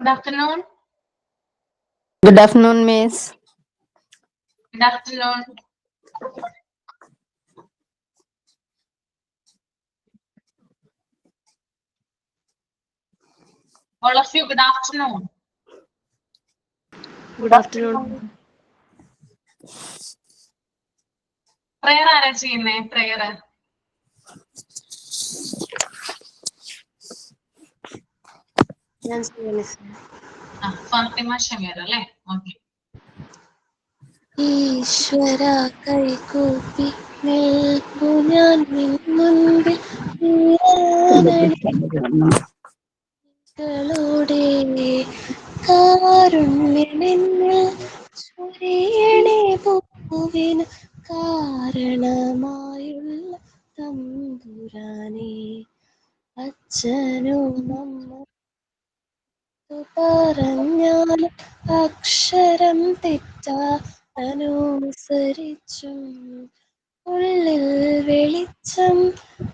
Good afternoon. Good afternoon, Miss. Good afternoon. All of you, good afternoon. Good afternoon. Prayer ആരാ ചെയ്യുന്നേ? Prayer. ഞാൻ miss Fathima Shameer അല്ലേ? Okay. ഈശ്വര കൈകൂപ്പി നിൽപ്പു ഞാൻ നിൻ മുൻപിൽ ളുടെ കാരുണ്യമെന്നിൽ ചൊരിയണേ പൂവിന് കാരണമായുള്ള തമ്പുരാനെ അച്ഛനോ നമ്മ പറഞ്ഞാൽ അക്ഷരം തെറ്റാനുസരിച്ചും ഉള്ളിൽ വെളിച്ചം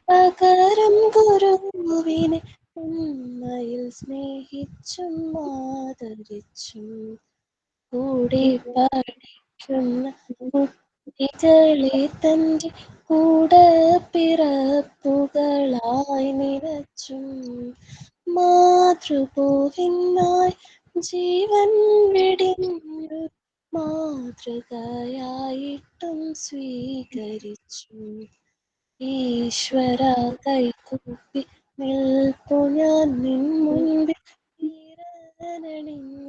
പകരം ഗുരുവിനെ ഉമ്മയിൽ സ്നേഹിച്ചും ആദരിച്ചും കൂടെ പഠിക്കുന്ന കുട്ടികളെ തൻ്റെ കൂടെ പിറപ്പുകളായി നിറച്ചും മാതൃഭൂവിനായി ജീവൻ വെടിഞ്ഞു മാതൃകയായിട്ടും സ്വീകരിച്ചു. ഈശ്വര കൈകൂപ്പി നിൽപ്പു ഞാൻ നിൻ മുൻപിൽ ഈറനണിഞ്ഞ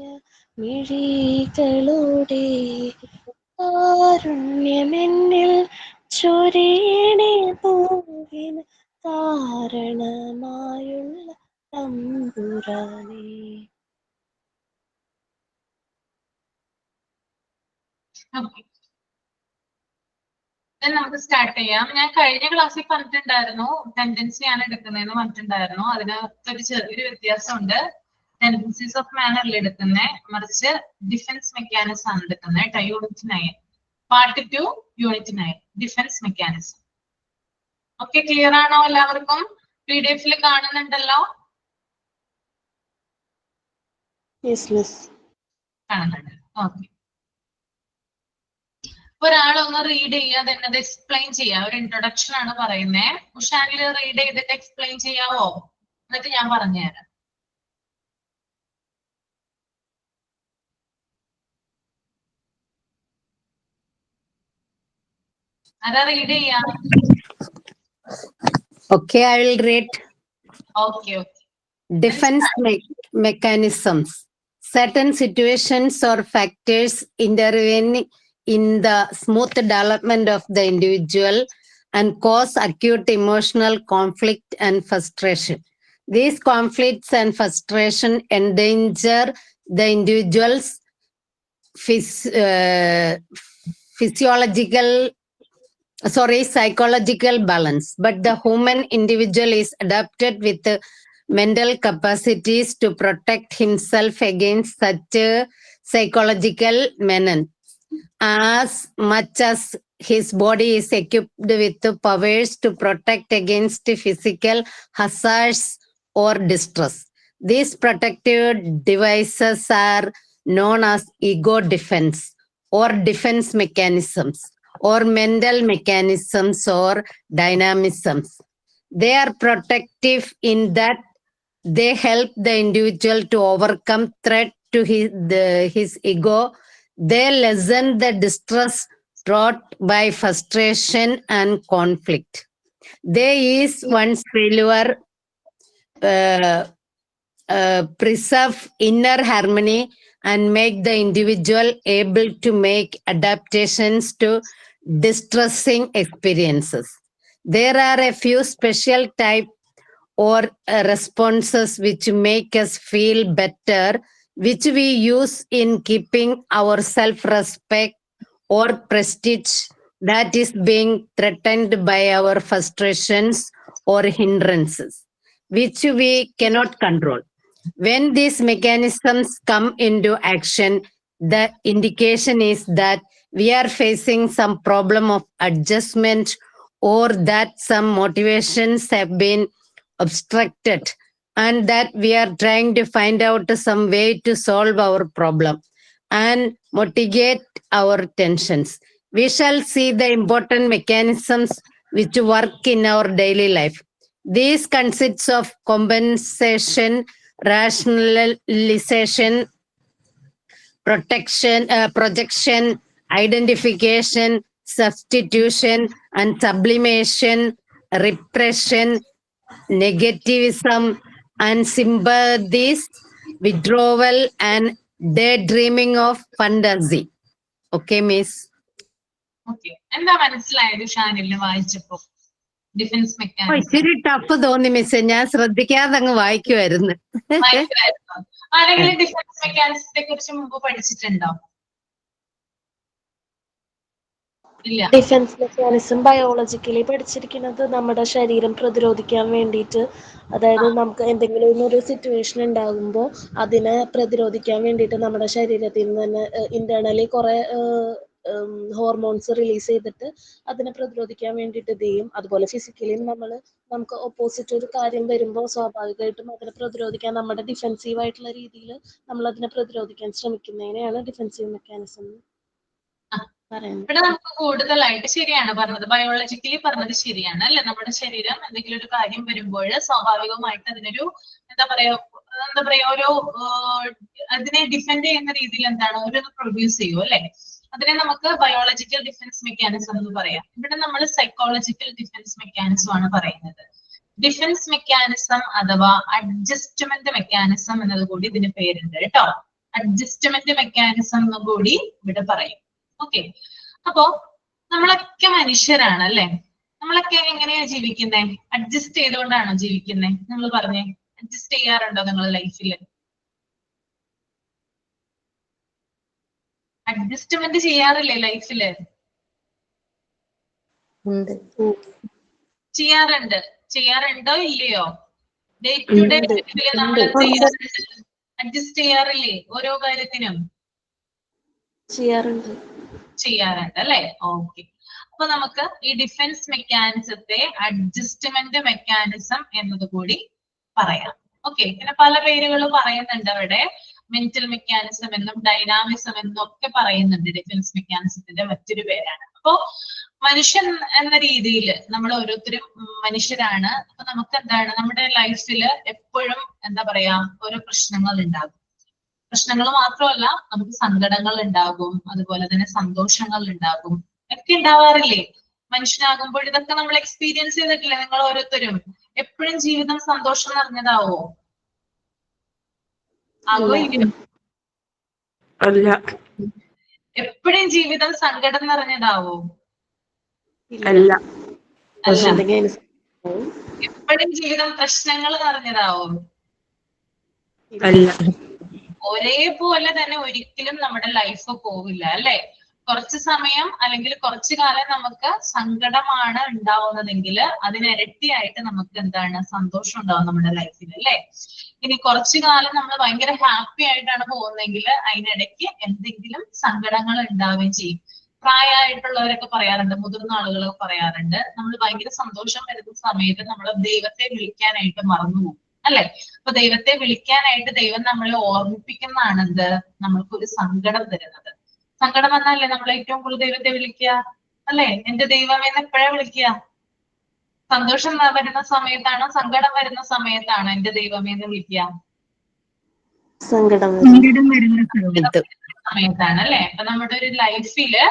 മിഴികളോടെ കാരുണ്യമെന്നിൽ ചൊരിയണേ പൂവിന് കാരണമായുള്ള തമ്പുരാനെ. നമുക്ക് സ്റ്റാർട്ട് ചെയ്യാം. ഞാൻ കഴിഞ്ഞ ക്ലാസ്സിൽ പറഞ്ഞിട്ടുണ്ടായിരുന്നു ടെൻഡൻസി ആണ് എടുക്കുന്നതെന്ന് പറഞ്ഞിട്ടുണ്ടായിരുന്നു. അതിനകത്തൊരു ചെറിയൊരു വ്യത്യാസമുണ്ട്. ടെൻഡൻസീസ് ഓഫ് മാനറിൽ എടുക്കുന്നത്, മറിച്ച് ഡിഫൻസ് മെക്കാനിസം ആണ് എടുക്കുന്നത്. Unit 9 part 2 unit 9 defence mechanism. Okay, clear ആണോ എല്ലാവർക്കും? PDF കാണുന്നുണ്ടല്ലോ? കാണുന്നുണ്ട്. ഓക്കെ, ഒരാളൊന്ന് റീഡ് ചെയ്യുക, അത് എക്സ്പ്ലെയിൻ ചെയ്യാം. ഒരു ഇൻട്രൊഡക്ഷൻ ആണ് പറയുന്നത്. ഉഷാനിൽ റീഡ് ചെയ്തിട്ട് എക്സ്പ്ലെയിൻ ചെയ്യാവോ? എന്നിട്ട് ഞാൻ പറഞ്ഞുതരാം. ആരാ റീഡ് ചെയ്യാം? Okay, I will read. Okay. Defense mechanisms. Certain situations or factors intervene in the smooth development of the individual and cause acute emotional conflict and frustration. These conflicts and frustration endanger the individual's psychological balance, but the human individual is adapted with mental capacities to protect himself against such psychological menace, as much as his body is equipped with powers to protect against physical hazards or distress. These protective devices are known as ego defense or defense mechanisms, or mental mechanisms or dynamisms. They are protective in that they help the individual to overcome threat to his ego. They lessen the distress brought by frustration and conflict. They ease one's failure, preserve inner harmony, and make the individual able to make adaptations to distressing experiences. There are a few special type or responses which make us feel better, which we use in keeping our self-respect or prestige that is being threatened by our frustrations or hindrances, which we cannot control. When these mechanisms come into action, the indication is that we are facing some problem of adjustment, or that some motivations have been obstructed and that we are trying to find out some way to solve our problem and mitigate our tensions. We shall see the important mechanisms which work in our daily life. These consists of compensation, rationalization, projection, identification, substitution, and sublimation, repression, negativism, and sympathies, withdrawal, and daydreaming of fantasy. Okay, Miss? Okay, എന്താ മനസ്സിലായത് ഷാനിലിന് വായിച്ചപ്പോ defence mechanism? ഇച്ചിരി tough തോന്നി miss, ഞാൻ ശ്രദ്ധിക്കാതെ അങ്ങ് വായിക്കുമായിരുന്നു. ആരെങ്കിലും defence മെക്കാനിസത്തെ കുറിച്ച് മുമ്പ് പഠിച്ചിട്ടുണ്ടോ? ഇല്ല. ഡിഫൻസ് മെക്കാനിസം ബയോളജിക്കലി പഠിച്ചിരിക്കുന്നത് നമ്മുടെ ശരീരം പ്രതിരോധിക്കാൻ വേണ്ടിയിട്ട്, അതായത് നമുക്ക് എന്തെങ്കിലും ഒരു സിറ്റുവേഷൻ ഉണ്ടാകുമ്പോൾ അതിനെ പ്രതിരോധിക്കാൻ വേണ്ടിയിട്ട് നമ്മുടെ ശരീരത്തിൽ നിന്ന് തന്നെ ഇന്റേണലി കുറെ ഹോർമോൺസ് റിലീസ് ചെയ്തിട്ട് അതിനെ പ്രതിരോധിക്കാൻ വേണ്ടിയിട്ട് ഇത് ചെയ്യും. അതുപോലെ ഫിസിക്കലിയും നമുക്ക് ഓപ്പോസിറ്റ് ഒരു കാര്യം വരുമ്പോൾ സ്വാഭാവികമായിട്ടും അതിനെ പ്രതിരോധിക്കാൻ നമ്മുടെ ഡിഫെൻസീവ് ആയിട്ടുള്ള രീതിയിൽ നമ്മൾ അതിനെ പ്രതിരോധിക്കാൻ ശ്രമിക്കുന്നതിനെയാണ് ഡിഫെൻസീവ് മെക്കാനിസം പറയുന്നത്. ഇവിടെ നമുക്ക് കൂടുതലായിട്ട് ശരിയാണ് പറഞ്ഞത്, ബയോളജിക്കലി പറഞ്ഞത് ശരിയാണ് അല്ലെ. നമ്മുടെ ശരീരം എന്തെങ്കിലും ഒരു കാര്യം വരുമ്പോൾ സ്വാഭാവികമായിട്ട് അതിനൊരു എന്താ പറയാ ഒരു അതിനെ ഡിഫെൻഡ് ചെയ്യുന്ന രീതിയിൽ എന്താണ് ഒരു പ്രൊഡ്യൂസ് ചെയ്യും അല്ലെ. അതിനെ നമുക്ക് ബയോളജിക്കൽ ഡിഫൻസ് മെക്കാനിസം എന്ന് പറയാം. ഇവിടെ നമ്മൾ സൈക്കോളജിക്കൽ ഡിഫൻസ് മെക്കാനിസം ആണ് പറയുന്നത്. ഡിഫൻസ് മെക്കാനിസം അഥവാ അഡ്ജസ്റ്റ്മെന്റ് മെക്കാനിസം എന്നത് കൂടി ഇതിന് പേരുണ്ട് കേട്ടോ. അഡ്ജസ്റ്റ്മെന്റ് മെക്കാനിസം എന്ന് കൂടി ഇവിടെ പറയും. ഓക്കെ, അപ്പോ നമ്മളൊക്കെ മനുഷ്യരാണ് അല്ലെ. നമ്മളൊക്കെ എങ്ങനെയാ ജീവിക്കുന്നത്? അഡ്ജസ്റ്റ് ചെയ്തുകൊണ്ടാണോ ജീവിക്കുന്നത്? നിങ്ങൾ പറഞ്ഞേ, അഡ്ജസ്റ്റ് ചെയ്യാറുണ്ടോ നിങ്ങളുടെ ലൈഫിൽ? അഡ്ജസ്റ്റ്മെന്റ് ചെയ്യാറില്ലേ ലൈഫില്? ചെയ്യാറുണ്ടോ ഇല്ലയോ? ഡേ ടു ഡേ ലൈഫില് നമ്മൾ അഡ്ജസ്റ്റ് ചെയ്യാറില്ലേ ഓരോ കാര്യത്തിനും? ചെയ്യാറുണ്ട് അല്ലെ. ഓക്കെ, അപ്പൊ നമുക്ക് ഈ ഡിഫൻസ് മെക്കാനിസത്തെ അഡ്ജസ്റ്റ്മെന്റ് മെക്കാനിസം എന്നത് കൂടി പറയാം. ഓക്കെ, പിന്നെ പല പേരുകൾ പറയുന്നുണ്ട് അവിടെ. മെന്റൽ മെക്കാനിസം എന്നും ഡൈനാമിസം എന്നും ഒക്കെ പറയുന്നുണ്ട്. ഡിഫൻസ് മെക്കാനിസത്തിന്റെ മറ്റൊരു പേരാണ്. അപ്പോ മനുഷ്യൻ എന്ന രീതിയിൽ നമ്മൾ ഓരോരുത്തരും മനുഷ്യരാണ്. അപ്പൊ നമുക്ക് എന്താണ് നമ്മുടെ ലൈഫിൽ എപ്പോഴും എന്താ പറയാ ഓരോ പ്രശ്നങ്ങൾ ഉണ്ടാകും. പ്രശ്നങ്ങൾ മാത്രമല്ല, നമുക്ക് സങ്കടങ്ങൾ ഉണ്ടാകും, അതുപോലെ തന്നെ സന്തോഷങ്ങൾ ഉണ്ടാകും, ഒക്കെ ഉണ്ടാവാറില്ലേ മനുഷ്യനാകുമ്പോൾ? ഇതൊക്കെ നമ്മൾ എക്സ്പീരിയൻസ് ചെയ്തിട്ടില്ലേ നിങ്ങൾ ഓരോരുത്തരും? എപ്പോഴും ജീവിതം സന്തോഷം നിറഞ്ഞതാവോ? ആകോ ഇല്ല? എപ്പോഴും ജീവിതം സങ്കടം നിറഞ്ഞതാവോ? അല്ല. എപ്പോഴും ജീവിതം പ്രശ്നങ്ങൾ നിറഞ്ഞതാവോ? ഒരേപോലെ തന്നെ ഒരിക്കലും നമ്മുടെ ലൈഫ് പോവില്ല അല്ലെ. കുറച്ച് സമയം അല്ലെങ്കിൽ കുറച്ചു കാലം നമുക്ക് സങ്കടമാണ് ഉണ്ടാവുന്നതെങ്കിൽ അതിനിരട്ടിയായിട്ട് നമുക്ക് എന്താണ് സന്തോഷം ഉണ്ടാവും നമ്മുടെ ലൈഫിൽ അല്ലെ. ഇനി കുറച്ചു കാലം നമ്മൾ ഭയങ്കര ഹാപ്പി ആയിട്ടാണ് പോകുന്നതെങ്കിൽ അതിനിടയ്ക്ക് എന്തെങ്കിലും സങ്കടങ്ങൾ ഉണ്ടാവുകയും ചെയ്യും. പ്രായമായിട്ടുള്ളവരൊക്കെ പറയാറുണ്ട്, മുതിർന്ന ആളുകളൊക്കെ പറയാറുണ്ട്, നമ്മൾ ഭയങ്കര സന്തോഷം വരുന്ന സമയത്ത് നമ്മൾ ദൈവത്തെ വിളിക്കാനായിട്ട് മറന്നുപോകും അല്ലെ. അപ്പൊ ദൈവത്തെ വിളിക്കാനായിട്ട് ദൈവം നമ്മളെ ഓർമ്മിപ്പിക്കുന്നതാണ് എന്ത്, നമ്മൾക്കൊരു സങ്കടം തരുന്നത്. സങ്കടം വന്നാലേ നമ്മൾ ഏറ്റവും കൂടുതൽ ദൈവത്തെ വിളിക്കുക അല്ലെ. എന്റെ ദൈവമേന്ന് എപ്പോഴാ വിളിക്കുക? സന്തോഷം വരുന്ന സമയത്താണോ സങ്കടം വരുന്ന സമയത്താണോ എന്റെ ദൈവമേന്ന് വിളിക്കുക? സങ്കടം വരുന്ന സമയത്താണ് അല്ലെ. അപ്പൊ നമ്മുടെ ഒരു ലൈഫില്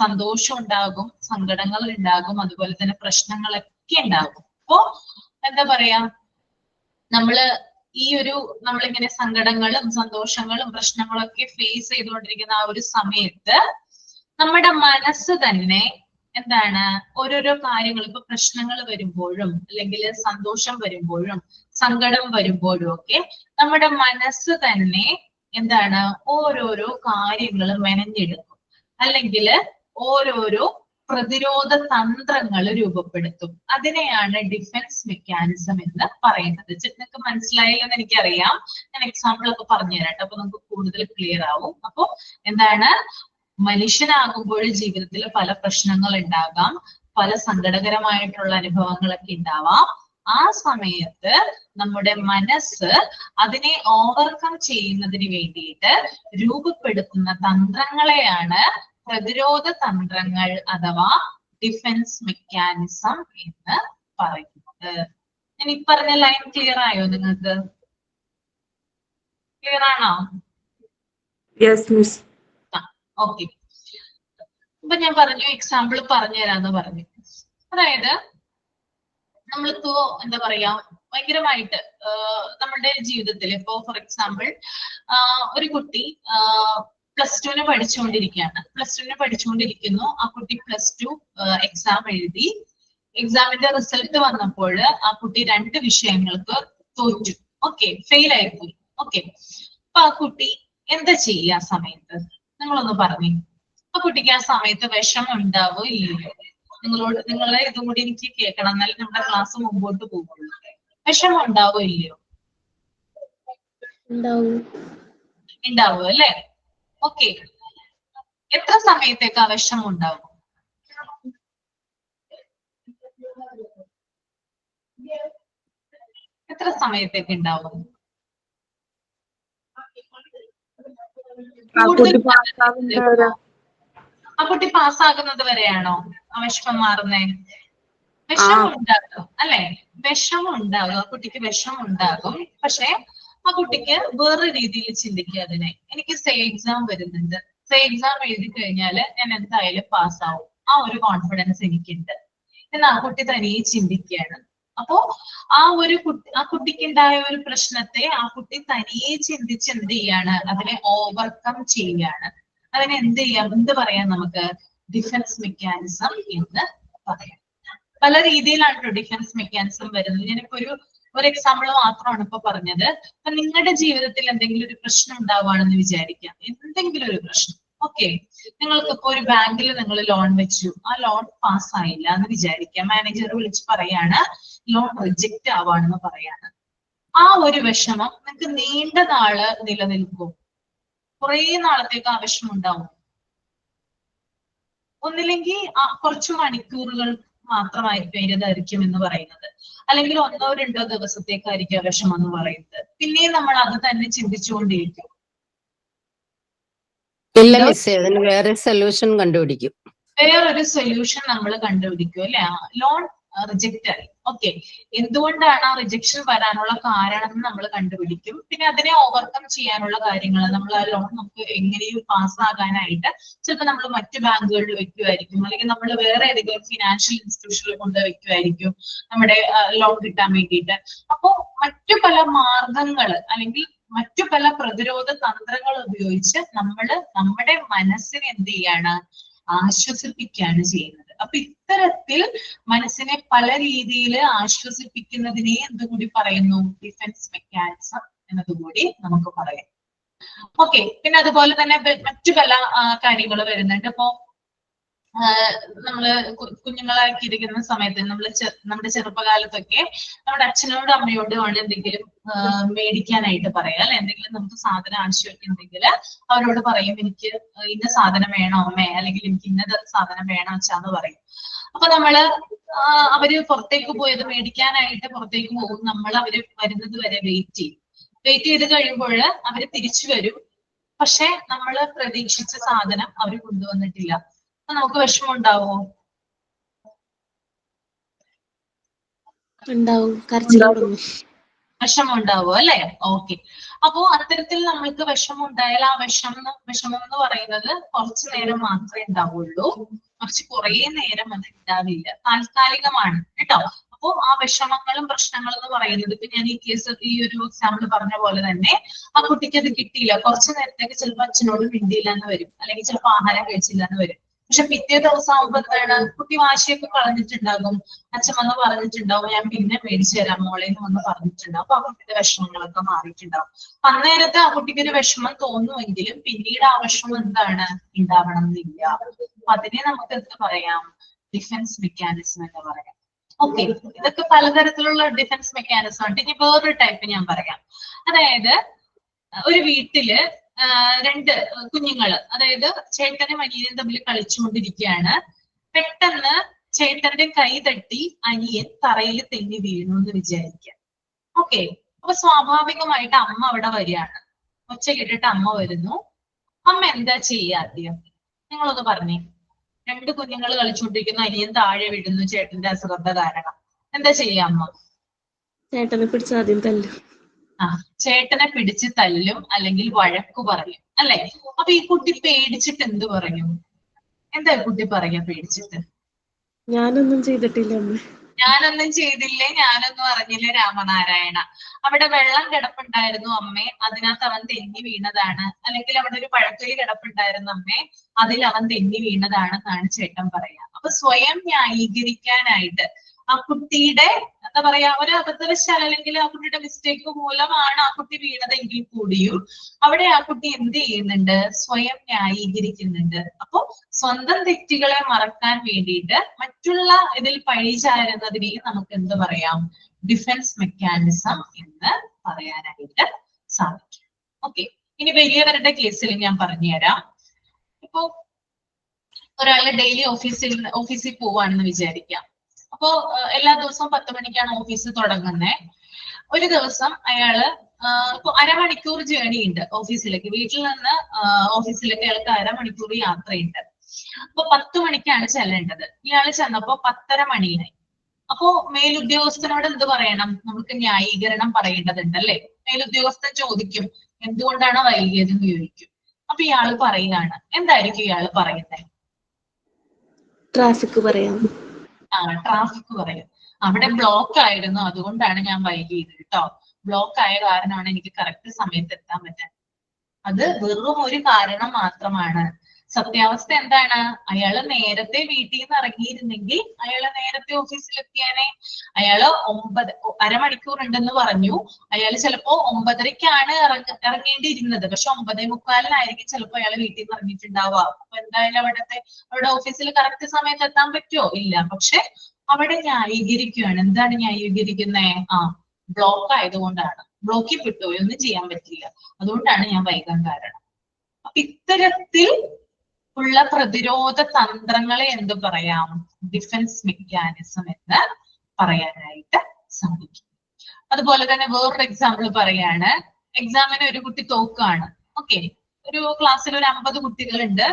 സന്തോഷം ഉണ്ടാകും, സങ്കടങ്ങൾ ഉണ്ടാകും, അതുപോലെ തന്നെ പ്രശ്നങ്ങളൊക്കെ ഉണ്ടാകും. അപ്പോ എന്താ പറയാ നമ്മളിങ്ങനെ സങ്കടങ്ങളും സന്തോഷങ്ങളും പ്രശ്നങ്ങളൊക്കെ ഫേസ് ചെയ്തുകൊണ്ടിരിക്കുന്ന ആ ഒരു സമയത്ത് നമ്മുടെ മനസ്സ് തന്നെ എന്താണ് ഓരോരോ കാര്യങ്ങൾ, ഇപ്പൊ പ്രശ്നങ്ങൾ വരുമ്പോഴും അല്ലെങ്കിൽ സന്തോഷം വരുമ്പോഴും സങ്കടം വരുമ്പോഴും ഒക്കെ നമ്മുടെ മനസ്സ് തന്നെ എന്താണ് ഓരോരോ കാര്യങ്ങൾ മെനഞ്ഞെടുക്കും, അല്ലെങ്കിൽ ഓരോരോ പ്രതിരോധ തന്ത്രങ്ങൾ രൂപപ്പെടുത്തും. അതിനെയാണ് ഡിഫൻസ് മെക്കാനിസം എന്ന് പറയുന്നത്. നിങ്ങൾക്ക് മനസ്സിലായില്ലെന്ന് എനിക്കറിയാം. ഞാൻ എക്സാമ്പിൾ ഒക്കെ പറഞ്ഞുതരാം കേട്ടോ, അപ്പൊ നമുക്ക് കൂടുതൽ ക്ലിയർ ആവും. അപ്പൊ എന്താണ്, മനുഷ്യനാകുമ്പോൾ ജീവിതത്തിൽ പല പ്രശ്നങ്ങൾ ഉണ്ടാകാം, പല സങ്കടകരമായിട്ടുള്ള അനുഭവങ്ങളൊക്കെ ഉണ്ടാവാം. ആ സമയത്ത് നമ്മുടെ മനസ്സ് അതിനെ ഓവർകം ചെയ്യുന്നതിന് വേണ്ടിയിട്ട് രൂപപ്പെടുത്തുന്ന തന്ത്രങ്ങളെയാണ് പ്രതിരോധ തന്ത്രങ്ങൾ അഥവാ ഡിഫൻസ് മെക്കാനിസം എന്ന് പറയുന്നത്. ഞാൻ ഈ പറഞ്ഞ ലൈൻ ക്ലിയർ ആയോ നിങ്ങൾക്ക്? ക്ലിയർ ആണോ? Yes miss. ഓക്കെ. അപ്പൊ ഞാൻ പറഞ്ഞു എക്സാമ്പിൾ പറഞ്ഞു തരാന്ന് പറഞ്ഞു. അതായത് നമ്മളിപ്പോ എന്താ പറയാ ഭയങ്കരമായിട്ട് നമ്മുടെ ജീവിതത്തിൽ ഇപ്പോ ഫോർ എക്സാമ്പിൾ ഒരു കുട്ടി +2 പഠിച്ചുകൊണ്ടിരിക്കുകയാണ്. +2 പഠിച്ചുകൊണ്ടിരിക്കുന്നു. ആ കുട്ടി +2 എക്സാം എഴുതി. എക്സാമിന്റെ റിസൾട്ട് വന്നപ്പോൾ ആ കുട്ടി 2 വിഷയങ്ങൾക്ക് തോറ്റു. ഓക്കെ, ഫെയിൽ ആയിപ്പോയി. ഓക്കെ, അപ്പൊ ആ കുട്ടി എന്താ ചെയ്യുക ആ സമയത്ത്? നിങ്ങളൊന്ന് പറഞ്ഞു. ആ കുട്ടിക്ക് ആ സമയത്ത് വിഷമം ഉണ്ടാവോ ഇല്ലയോ? നിങ്ങളെ ഇതും കൂടി എനിക്ക് കേൾക്കണം, എന്നാലും നമ്മുടെ ക്ലാസ് മുമ്പോട്ട് പോകുള്ളൂ. വിഷമം ഉണ്ടാവോ ഇല്ലയോ? ഉണ്ടാവും അല്ലേ? ഓക്കെ, എത്ര സമയത്തേക്ക് ആ വിഷമം ഉണ്ടാവും? എത്ര സമയത്തേക്ക് ഉണ്ടാവും? ആ കുട്ടി പാസ്സാകുന്നത് വരെയാണോ ആ വിഷമം മാറുന്നേ? വിഷമം ഉണ്ടാകും അല്ലെ? വിഷമം ഉണ്ടാകും, ആ കുട്ടിക്ക് വിഷമം ഉണ്ടാകും. പക്ഷെ ആ കുട്ടിക്ക് വേറെ രീതിയിൽ ചിന്തിക്കുക അതിനെ. എനിക്ക് എക്സാം വരുന്നുണ്ട്, എക്സാം എഴുതി കഴിഞ്ഞാല് ഞാൻ എന്തായാലും പാസ്സാവും, ആ ഒരു കോൺഫിഡൻസ് എനിക്കുണ്ട് എന്ന് ആ കുട്ടി തനിയെ ചിന്തിക്കുകയാണ്. അപ്പോ ആ കുട്ടിക്ക് ഉണ്ടായ ഒരു പ്രശ്നത്തെ ആ കുട്ടി തനിയെ ചിന്തിച്ച് എന്ത് ചെയ്യാണ്? അതിനെ ഓവർകം ചെയ്യാണ്. അതിനെ എന്ത് പറയാം നമുക്ക്? ഡിഫൻസ് മെക്കാനിസം എന്ന് പറയാം. പല രീതിയിലാണ് ഡിഫൻസ് മെക്കാനിസം വരുന്നത്. ഞാനിപ്പോ ഒരു എക്സാമ്പിൾ മാത്രമാണ് ഇപ്പൊ പറഞ്ഞത്. അപ്പൊ നിങ്ങളുടെ ജീവിതത്തിൽ എന്തെങ്കിലും ഒരു പ്രശ്നം ഉണ്ടാവുകയാണെന്ന് വിചാരിക്കാം, എന്തെങ്കിലും ഒരു പ്രശ്നം. ഓക്കെ, നിങ്ങൾക്ക് ഇപ്പൊ ഒരു ബാങ്കിൽ നിങ്ങൾ ലോൺ വെച്ചു, ആ ലോൺ പാസ്സായില്ല എന്ന് വിചാരിക്കാം. മാനേജർ വിളിച്ച് പറയാണ് ലോൺ റിജക്റ്റ് ആവാണെന്ന് പറയാണ്. ആ ഒരു വിഷമം നിങ്ങൾക്ക് നീണ്ട നാള് നിലനിൽക്കും. കുറെ നാളത്തേക്ക് ആ വിഷമം ഉണ്ടാവും. ഒന്നില്ലെങ്കിൽ കുറച്ചു മണിക്കൂറുകൾ മാത്രമായിരിക്കും അതിന്റെ ദൈർഘ്യം എന്ന് പറയുന്നത്, അല്ലെങ്കിൽ 1 or 2 ദിവസത്തേക്കായിരിക്കും വിഷമം എന്ന് പറയുന്നത്. പിന്നെയും നമ്മൾ അത് തന്നെ ചിന്തിച്ചുകൊണ്ടിരിക്കും. ഇല്ല മിസ്സേ, അതിന് വേറെ സൊല്യൂഷൻ കണ്ടുപിടിക്കും. വേറൊരു സൊല്യൂഷൻ നമ്മൾ കണ്ടുപിടിക്കും അല്ലെ? ലോൺ റിജക്റ്റ് ആയി. ഓക്കെ, എന്തുകൊണ്ടാണ് ആ റിജക്ഷൻ വരാനുള്ള കാരണം നമ്മൾ കണ്ടുപിടിക്കും. പിന്നെ അതിനെ ഓവർകം ചെയ്യാനുള്ള കാര്യങ്ങൾ, നമ്മൾ ആ ലോൺ നമുക്ക് എങ്ങനെയും പാസ്സാകാനായിട്ട് ചിലപ്പോൾ നമ്മൾ മറ്റു ബാങ്കുകളിൽ വെക്കുമായിരിക്കും, അല്ലെങ്കിൽ നമ്മൾ വേറെ ഏതെങ്കിലും ഫിനാൻഷ്യൽ ഇൻസ്റ്റിറ്റ്യൂഷനിൽ കൊണ്ട് വെക്കുമായിരിക്കും നമ്മുടെ ലോൺ കിട്ടാൻ വേണ്ടിയിട്ട്. അപ്പോ മറ്റു പല മാർഗങ്ങൾ അല്ലെങ്കിൽ മറ്റു പല പ്രതിരോധ തന്ത്രങ്ങൾ ഉപയോഗിച്ച് നമ്മുടെ മനസ്സിനെ എന്ത് ചെയ്യാണ്? ആശ്വസിപ്പിക്കുകയാണ് ചെയ്യുന്നത്. അപ്പൊ ഇത്തരത്തിൽ മനസ്സിനെ പല രീതിയിൽ ആശ്വസിപ്പിക്കുന്നതിനെ എന്തുകൂടി പറയുന്നു? ഡിഫൻസ് മെക്കാനിസം എന്നതുകൂടി നമുക്ക് പറയാം. ഓക്കെ, പിന്നെ അതുപോലെ തന്നെ മറ്റു പല കാര്യങ്ങൾ വരുന്നുണ്ട്. ഇപ്പോ നമ്മള് കുഞ്ഞുങ്ങളാക്കി ഇരിക്കുന്ന സമയത്ത് നമ്മുടെ ചെറുപ്പകാലത്തൊക്കെ നമ്മുടെ അച്ഛനോടും അമ്മയോടും ആണ് എന്തെങ്കിലും മേടിക്കാനായിട്ട് പറയാം അല്ലെ? എന്തെങ്കിലും നമുക്ക് സാധനം ആവശ്യമുണ്ടെങ്കിൽ അവരോട് പറയും, എനിക്ക് ഇന്ന സാധനം വേണോ അമ്മേ, അല്ലെങ്കിൽ എനിക്ക് ഇന്ന സാധനം വേണോ അച്ഛാന്ന് പറയും. അപ്പൊ അവര് പുറത്തേക്ക് പോയത് മേടിക്കാനായിട്ട് പുറത്തേക്ക് പോകും. അവര് വരുന്നത് വരെ വെയിറ്റ് ചെയ്ത് കഴിയുമ്പോൾ അവര് തിരിച്ചു വരും. പക്ഷെ നമ്മള് പ്രതീക്ഷിച്ച സാധനം അവര് കൊണ്ടുവന്നിട്ടില്ല. നമുക്ക് വിഷമം ഉണ്ടാവോ? വിഷമം ഉണ്ടാവോ അല്ലെ? ഓക്കെ, അപ്പോ അത്തരത്തിൽ നമ്മൾക്ക് വിഷമം ഉണ്ടായാൽ ആ വിഷമം എന്ന് പറയുന്നത് കുറച്ചു നേരം മാത്രമേ ഉണ്ടാവുള്ളൂ. കുറച്ച് കുറെ നേരം അത് ഉണ്ടാവില്ല, താൽക്കാലികമാണ് കേട്ടോ. അപ്പോ ആ വിഷമങ്ങളും പ്രശ്നങ്ങളും എന്ന് പറയുന്നത്, ഇപ്പൊ ഞാൻ ഈ ഒരു എക്സാമ്പിൾ പറഞ്ഞ പോലെ തന്നെ ആ കുട്ടിക്ക് അത് കിട്ടിയില്ല, കുറച്ചു നേരത്തേക്ക് ചിലപ്പോൾ അച്ഛനോട് മിണ്ടിയില്ല എന്ന് വരും, അല്ലെങ്കിൽ ചിലപ്പോൾ ആഹാരം കഴിച്ചില്ല എന്ന് വരും. പക്ഷെ പിറ്റേ ദിവസം ആകുമ്പോ എന്താണ്? കുട്ടി വാശിയൊക്കെ കളഞ്ഞിട്ടുണ്ടാകും, അച്ഛൻ വന്ന് പറഞ്ഞിട്ടുണ്ടാവും, ഞാൻ പിന്നെ മേടിച്ചു തരാം മോളേന്ന് വന്ന് പറഞ്ഞിട്ടുണ്ടാവും. അപ്പൊ ആ കുട്ടിയുടെ വിഷമങ്ങളൊക്കെ മാറിയിട്ടുണ്ടാവും. അന്നേരത്തെ ആ കുട്ടിക്ക് ഒരു വിഷമം തോന്നുമെങ്കിലും പിന്നീട് ആ വിഷമം എന്താണ്? ഉണ്ടാവണം എന്നില്ല. അപ്പൊ അതിനെ നമുക്ക് എന്ത് പറയാം? ഡിഫൻസ് മെക്കാനിസം എന്ന് പറയാം. ഓക്കെ, ഇതൊക്കെ പലതരത്തിലുള്ള ഡിഫൻസ് മെക്കാനിസം ഉണ്ട്. ഇനി വേറൊരു ടൈപ്പ് ഞാൻ പറയാം. അതായത് ഒരു വീട്ടില് 2 കുഞ്ഞുങ്ങള്, അതായത് ചേട്ടനും അനിയനും തമ്മിൽ കളിച്ചുകൊണ്ടിരിക്കുകയാണ്. പെട്ടെന്ന് ചേട്ടന്റെ കൈ തട്ടി അനിയൻ തറയിൽ തെന്നി വീണു എന്ന് വിചാരിക്കാം. ഓക്കെ, അപ്പൊ സ്വാഭാവികമായിട്ട് അമ്മ അവിടെ വരികയാണ്. ഒച്ച കേട്ടിട്ട് അമ്മ വരുന്നു. അമ്മ എന്താ ചെയ്യുക ആദ്യം? നിങ്ങളൊന്ന് പറഞ്ഞേ. രണ്ട് കുഞ്ഞുങ്ങൾ കളിച്ചുകൊണ്ടിരിക്കുന്നു, അനിയൻ താഴെ വീഴുന്നു ചേട്ടന്റെ അശ്രദ്ധ കാരണം. എന്താ ചെയ്യാ അമ്മ? ചേട്ടനെ പിടിച്ച് ആദ്യം തല്ലും. ചേട്ടനെ പിടിച്ച് തല്ലും, അല്ലെങ്കിൽ വഴക്കു പറയും, അല്ലെ? അപ്പൊ ഈ കുട്ടി പേടിച്ചിട്ട് എന്ത് പറയും? എന്താ കുട്ടി പറയാ പേടിച്ചിട്ട്? ഞാനൊന്നും ചെയ്തിട്ടില്ല അമ്മ. ഞാനൊന്നും ചെയ്തില്ലേ, ഞാനൊന്നും അറിഞ്ഞില്ലേ രാമനാരായണ. അവിടെ വെള്ളം കിടപ്പുണ്ടായിരുന്നു അമ്മേ, അതിനകത്ത് അവൻ തെന്നി വീണതാണ്. അല്ലെങ്കിൽ അവിടെ ഒരു പഴത്തൊലി കിടപ്പുണ്ടായിരുന്നു അമ്മേ, അതിൽ അവൻ തെന്നി വീണതാണെന്നാണ് ചേട്ടൻ പറയാ. അപ്പൊ സ്വയം ന്യായീകരിക്കാനായിട്ട് ആ കുട്ടിയുടെ എന്താ പറയാ ഒരു അബദ്ധവശാൽ അല്ലെങ്കിൽ ആ കുട്ടിയുടെ മിസ്റ്റേക്ക് മൂലമാണ് ആ കുട്ടി വീണതെങ്കിൽ കൂടിയും അവിടെ ആ കുട്ടി എന്ത് ചെയ്യുന്നുണ്ട്? സ്വയം ന്യായീകരിക്കുന്നുണ്ട്. അപ്പൊ സ്വന്തം തെറ്റുകളെ മറക്കാൻ വേണ്ടിയിട്ട് മറ്റുള്ള ഇതിൽ പഴിചാരുന്നതിനെ നമുക്ക് എന്ത് പറയാം? ഡിഫൻസ് മെക്കാനിസം എന്ന് പറയാനായിട്ട് സാധിക്കും. ഓക്കെ, ഇനി വലിയവരുടെ കേസിൽ ഞാൻ പറഞ്ഞുതരാം. ഇപ്പോ ഒരാള് ഡെയിലി ഓഫീസിൽ പോവാണെന്ന് വിചാരിക്കാം. അപ്പോ എല്ലാ ദിവസവും 10 മണിക്കാണ് ഓഫീസ് തുടങ്ങുന്നത്. ഒരു ദിവസം അയാള് ഇപ്പൊ അരമണിക്കൂർ ജേണി ഉണ്ട് ഓഫീസിലേക്ക്. വീട്ടിൽ നിന്ന് ഓഫീസിലേക്ക് അയാൾക്ക് അരമണിക്കൂർ യാത്രയുണ്ട്. അപ്പൊ 10 മണിക്കാണ് ചെല്ലേണ്ടത്. ഇയാള് ചെന്നപ്പോ 10:30 മണിയായി. അപ്പോ മേലുദ്യോഗസ്ഥനോട് എന്ത് പറയണം? നമുക്ക് ന്യായീകരണം പറയേണ്ടതുണ്ട്, അല്ലെ? മേലുദ്യോഗസ്ഥൻ ചോദിക്കും എന്തുകൊണ്ടാണ് വൈകിയതെന്ന് ചോദിക്കും. അപ്പൊ ഇയാള് പറയുകയാണ്. എന്തായിരിക്കും ഇയാള് പറയുന്നത്? ട്രാഫിക് പറയാം. ട്രാഫിക് പറയും. അവിടെ ബ്ലോക്ക് ആയിരുന്നു, അതുകൊണ്ടാണ് ഞാൻ വൈകിയത് കേട്ടോ. ബ്ലോക്ക് ആയ കാരണമാണ് എനിക്ക് കറക്റ്റ് സമയത്ത് എത്താൻ പറ്റാൻ. അത് വെറും ഒരു കാരണം മാത്രമാണ്. സത്യാവസ്ഥ എന്താണ്? അയാള് നേരത്തെ വീട്ടിൽ നിന്ന് ഇറങ്ങിയിരുന്നെങ്കിൽ അയാള് നേരത്തെ ഓഫീസിലെത്തിയാനെ. അയാള് അരമണിക്കൂർ ഉണ്ടെന്ന് പറഞ്ഞു. അയാള് ചിലപ്പോ 9:30ക്കാണ് ഇറങ്ങേണ്ടിയിരുന്നത്. പക്ഷെ 9:45 ചിലപ്പോ അയാള് വീട്ടിൽ നിന്ന് ഇറങ്ങിയിട്ടുണ്ടാവുക. അപ്പൊ എന്തായാലും അവിടെ ഓഫീസിൽ കറക്റ്റ് സമയത്ത് എത്താൻ പറ്റുമോ? ഇല്ല. പക്ഷെ അവിടെ ന്യായീകരിക്കുകയാണ്. എന്താണ് ന്യായീകരിക്കുന്നത്? ബ്ലോക്ക് ആയതുകൊണ്ടാണ്. ബ്ലോക്കിൽ പെട്ടുപോയി, ഒന്നും ചെയ്യാൻ പറ്റില്ല, അതുകൊണ്ടാണ് ഞാൻ വൈകാൻ കാരണം. അപ്പൊ ഇത്തരത്തിൽ ഉള്ള പ്രതിരോധ തന്ത്രങ്ങളെ എന്ത് പറയാം? ഡിഫൻസ് മെക്കാനിസം എന്ന് പറയാനായിട്ട് സാധിക്കും. അതുപോലെ തന്നെ വേറൊരു എക്സാമ്പിൾ പറയാണ്. എക്സാമിന് ഒരു കുട്ടി തോക്കുകയാണ്. ഓക്കെ, ഒരു ക്ലാസ്സിൽ ഒരു 50 കുട്ടികളുണ്ട്.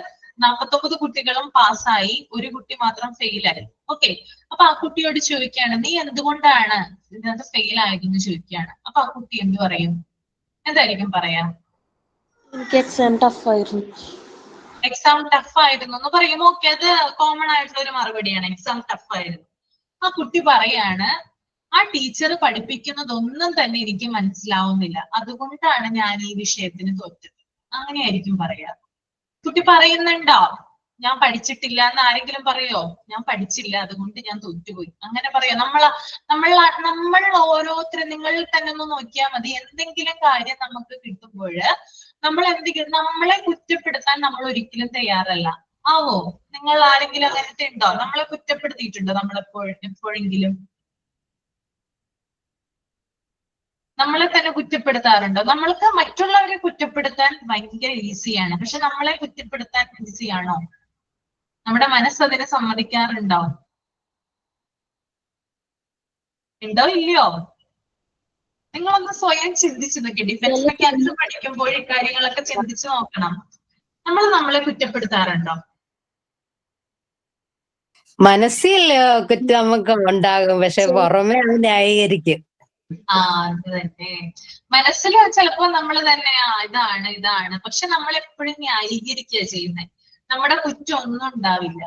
49 കുട്ടികളും പാസ്സായി, ഒരു കുട്ടി മാത്രം ഫെയിലായി. ഓക്കെ, അപ്പൊ ആ കുട്ടിയോട് ചോദിക്കുകയാണ്, നീ എന്തുകൊണ്ടാണ് ഇതിനകത്ത് ഫെയിൽ ആയതെന്ന് ചോദിക്കുകയാണ്. അപ്പൊ ആ കുട്ടി എന്ത് പറയും? എന്തായിരിക്കും പറയാ? എനിക്ക് എക്സാം ടഫ് ആയിരുന്നു. എക്സാം ടഫ് ആയിരുന്നു എന്ന് പറയും. ഓക്കെ, അത് കോമൺ ആയിട്ടുള്ള ഒരു മറുപടിയാണ്. എക്സാം ടഫ് ആയിരുന്നു. ആ കുട്ടി പറയാണ്, ആ ടീച്ചർ പഠിപ്പിക്കുന്നതൊന്നും തന്നെ എനിക്ക് മനസ്സിലാവുന്നില്ല, അതുകൊണ്ടാണ് ഞാൻ ഈ വിഷയത്തിന് തോറ്റത്. അങ്ങനെയായിരിക്കും പറയാ. കുട്ടി പറയുന്നുണ്ടോ ഞാൻ പഠിച്ചിട്ടില്ല എന്ന്? ആരെങ്കിലും പറയോ ഞാൻ പഠിച്ചില്ല അതുകൊണ്ട് ഞാൻ തോറ്റുപോയി? അങ്ങനെ പറയാം? നമ്മൾ ഓരോരുത്തരും നിങ്ങളിൽ തന്നെ ഒന്ന് നോക്കിയാൽ മതി. എന്തെങ്കിലും കാര്യം നമുക്ക് കിട്ടുമ്പോൾ നമ്മൾ നമ്മളെ കുറ്റപ്പെടുത്താൻ നമ്മൾ ഒരിക്കലും തയ്യാറല്ല. ആവോ? നിങ്ങൾ ആരെങ്കിലും അങ്ങനത്തെ ഉണ്ടോ? നമ്മളെ കുറ്റപ്പെടുത്തിയിട്ടുണ്ടോ എപ്പോഴെങ്കിലും? നമ്മളെ തന്നെ കുറ്റപ്പെടുത്താറുണ്ടോ? നമ്മൾക്ക് മറ്റുള്ളവരെ കുറ്റപ്പെടുത്താൻ ഭയങ്കര ഈസിയാണ്, പക്ഷെ നമ്മളെ കുറ്റപ്പെടുത്താൻ ഈസിയാണോ? നമ്മുടെ മനസ്സതിനെ സമ്മതിക്കാറുണ്ടോ? ഉണ്ടോ ഇല്ലയോ? നിങ്ങളൊന്ന് സ്വയം ചിന്തിച്ചു നോക്കി. ഡിഫൻസ് മെക്കാനിസം പഠിക്കുമ്പോൾ ഇക്കാര്യങ്ങളൊക്കെ ചിന്തിച്ചു നോക്കണം. നമ്മളെ കുറ്റപ്പെടുത്താറുണ്ടോ? മനസ്സിൽ കുറ്റം നമുക്ക് ഉണ്ടാകും, പക്ഷെ പുറമെ അത് ന്യായീകരിക്കും. അത് തന്നെ. മനസ്സിൽ ചിലപ്പോ നമ്മൾ തന്നെ ഇതാണ് പക്ഷെ നമ്മൾ എപ്പോഴും ന്യായീകരിക്കുക ചെയ്യുന്നത്. നമ്മുടെ കുറ്റം ഒന്നും ഉണ്ടാവില്ല.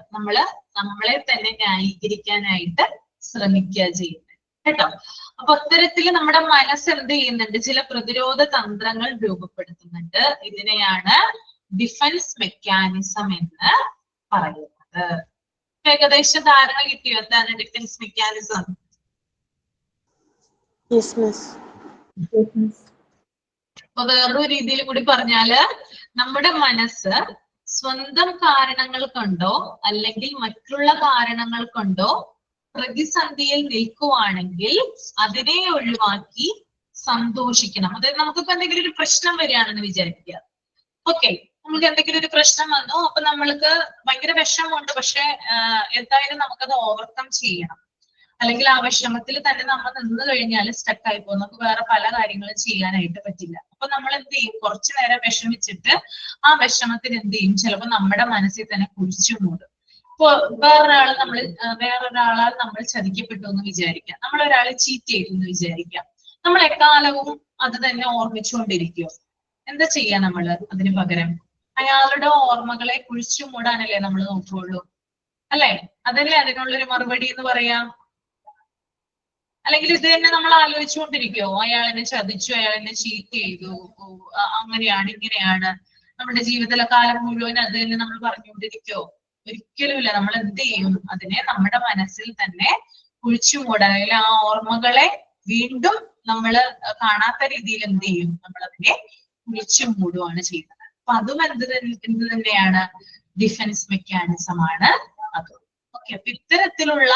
നമ്മളെ തന്നെ ന്യായീകരിക്കാനായിട്ട് ശ്രമിക്കുക ചെയ്യുന്നത് കേട്ടോ. അപ്പൊ അത്തരത്തിൽ നമ്മുടെ മനസ്സ് എന്ത് ചെയ്യുന്നുണ്ട്? ചില പ്രതിരോധ തന്ത്രങ്ങൾ രൂപപ്പെടുത്തുന്നുണ്ട്. ഇതിനെയാണ് ഡിഫൻസ് മെക്കാനിസം എന്ന് പറയുന്നത്. ഏകദേശം ധാരണ കിട്ടിയോ എന്താണ് ഡിഫൻസ് മെക്കാനിസം? അപ്പൊ വേറൊരു രീതിയിൽ കൂടി പറഞ്ഞാല്, നമ്മുടെ മനസ്സ് സ്വന്തം കാരണങ്ങൾ കൊണ്ടോ അല്ലെങ്കിൽ മറ്റുള്ള കാരണങ്ങൾ കൊണ്ടോ പ്രതിസന്ധിയിൽ നിൽക്കുവാണെങ്കിൽ അതിനെ ഒഴിവാക്കി സന്തോഷിക്കണം. അതായത് നമുക്കിപ്പോ എന്തെങ്കിലും ഒരു പ്രശ്നം വരികയാണെന്ന് വിചാരിക്കുക. ഓക്കെ, നമുക്ക് എന്തെങ്കിലും ഒരു പ്രശ്നം വന്നു, അപ്പൊ നമ്മൾക്ക് ഭയങ്കര വിഷമമുണ്ട്, പക്ഷെ എന്തായാലും നമുക്കത് ഓവർകം ചെയ്യണം. അല്ലെങ്കിൽ ആ വിഷമത്തിൽ തന്നെ നമ്മൾ നിന്ന് കഴിഞ്ഞാൽ സ്റ്റക്കായി പോകും, നമുക്ക് വേറെ പല കാര്യങ്ങളും ചെയ്യാനായിട്ട് പറ്റില്ല. അപ്പൊ നമ്മൾ എന്ത് ചെയ്യും, കുറച്ചു നേരം വിഷമിച്ചിട്ട് ആ വിഷമത്തിന് എന്ത് ചെയ്യും, ചിലപ്പോൾ നമ്മുടെ മനസ്സിൽ തന്നെ കുഴിച്ചു മൂടും. ഇപ്പൊ വേറൊരാളാൽ നമ്മൾ ചതിക്കപ്പെട്ടു എന്ന് വിചാരിക്കാം, നമ്മളൊരാളെ ചീറ്റ് ചെയ്തു എന്ന് വിചാരിക്കാം. നമ്മൾ എക്കാലവും അത് തന്നെ ഓർമ്മിച്ചുകൊണ്ടിരിക്കും. എന്താ ചെയ്യാ നമ്മള് അതിന് പകരം? അയാളുടെ ഓർമ്മകളെ കുഴിച്ചു മൂടാനല്ലേ നമ്മൾ നോക്കുകയുള്ളൂ, അല്ലെ? അതല്ലേ അതിനുള്ളൊരു മറുപടി എന്ന് പറയാം. അല്ലെങ്കിൽ ഇത് തന്നെ നമ്മൾ ആലോചിച്ചുകൊണ്ടിരിക്കുവോ, അയാൾ എന്നെ ചതിച്ചു, അയാൾ എന്നെ ചീറ്റ് ചെയ്തു, അങ്ങനെയാണ് ഇങ്ങനെയാണ്, നമ്മുടെ ജീവിതത്തിലെ കാലം മുഴുവൻ അത് തന്നെ നമ്മൾ പറഞ്ഞുകൊണ്ടിരിക്കുവോ? ഒരിക്കലുമില്ല. നമ്മൾ എന്ത് ചെയ്യും, അതിനെ നമ്മുടെ മനസ്സിൽ തന്നെ കുഴിച്ചു മൂടാൻ, അല്ലെങ്കിൽ ആ ഓർമ്മകളെ വീണ്ടും നമ്മൾ കാണാത്ത രീതിയിൽ എന്ത് ചെയ്യും, നമ്മൾ അതിനെ കുഴിച്ചു മൂടുകയാണ് ചെയ്യുന്നത്. അപ്പൊ അതും എന്ത് തന്നെയാണ്, ഡിഫൻസ് മെക്കാനിസം ആണ് അത്. ഓക്കെ, അപ്പൊ ഇത്തരത്തിലുള്ള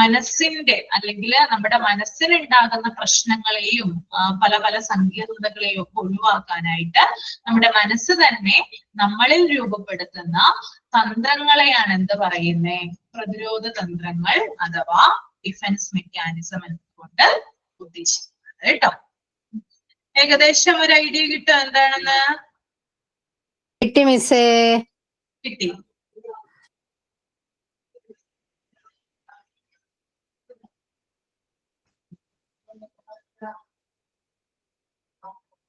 മനസ്സിന്റെ അല്ലെങ്കിൽ നമ്മുടെ മനസ്സിനുണ്ടാകുന്ന പ്രശ്നങ്ങളെയും പല പല സങ്കീർണതകളെയും ഒക്കെ ഒഴിവാക്കാനായിട്ട് നമ്മുടെ മനസ്സ് തന്നെ നമ്മളിൽ രൂപപ്പെടുത്തുന്ന തന്ത്രങ്ങളെയാണ് എന്ത് പറയുന്നേ, പ്രതിരോധ തന്ത്രങ്ങൾ അഥവാ ഡിഫൻസ് മെക്കാനിസം എന്നുകൊണ്ട് ഉദ്ദേശിക്കുന്നത് കേട്ടോ. ഏകദേശം ഒരു ഐഡിയ കിട്ടും എന്താണെന്ന്? കിട്ടി മിസ്സേ. കിട്ടി.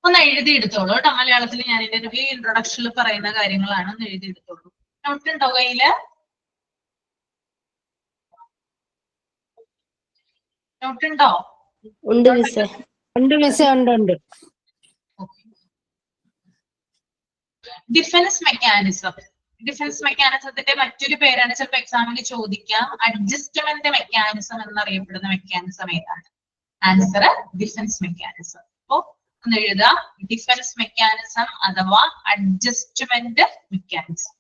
ഒന്ന് എഴുതിയെടുത്തോളൂ കേട്ടോ, മലയാളത്തിൽ ഞാൻ ഇതിന്റെ ഇൻട്രൊഡക്ഷനിൽ പറയുന്ന കാര്യങ്ങളാണ്, ഒന്ന് എഴുതിയെടുത്തോളൂ. നോട്ട് ഉണ്ടോ കയ്യില്? നോട്ട് ഉണ്ടോ? ഉണ്ട് മിസ്സേ. ഉണ്ട് മിസ്സേ, ഉണ്ട്. Defence mechanism. ഡിഫൻസ് മെക്കാനിസത്തിന്റെ മറ്റൊരു പേരാണ് ചിലപ്പോൾ എക്സാമിന് ചോദിക്കാം, അഡ്ജസ്റ്റ്മെന്റ് മെക്കാനിസം എന്നറിയപ്പെടുന്ന മെക്കാനിസം ഏതാണ്? Answer defence mechanism. അപ്പോ ഒന്ന് എഴുതാം, ഡിഫൻസ് മെക്കാനിസം അഥവാ അഡ്ജസ്റ്റ്മെന്റ് മെക്കാനിസം.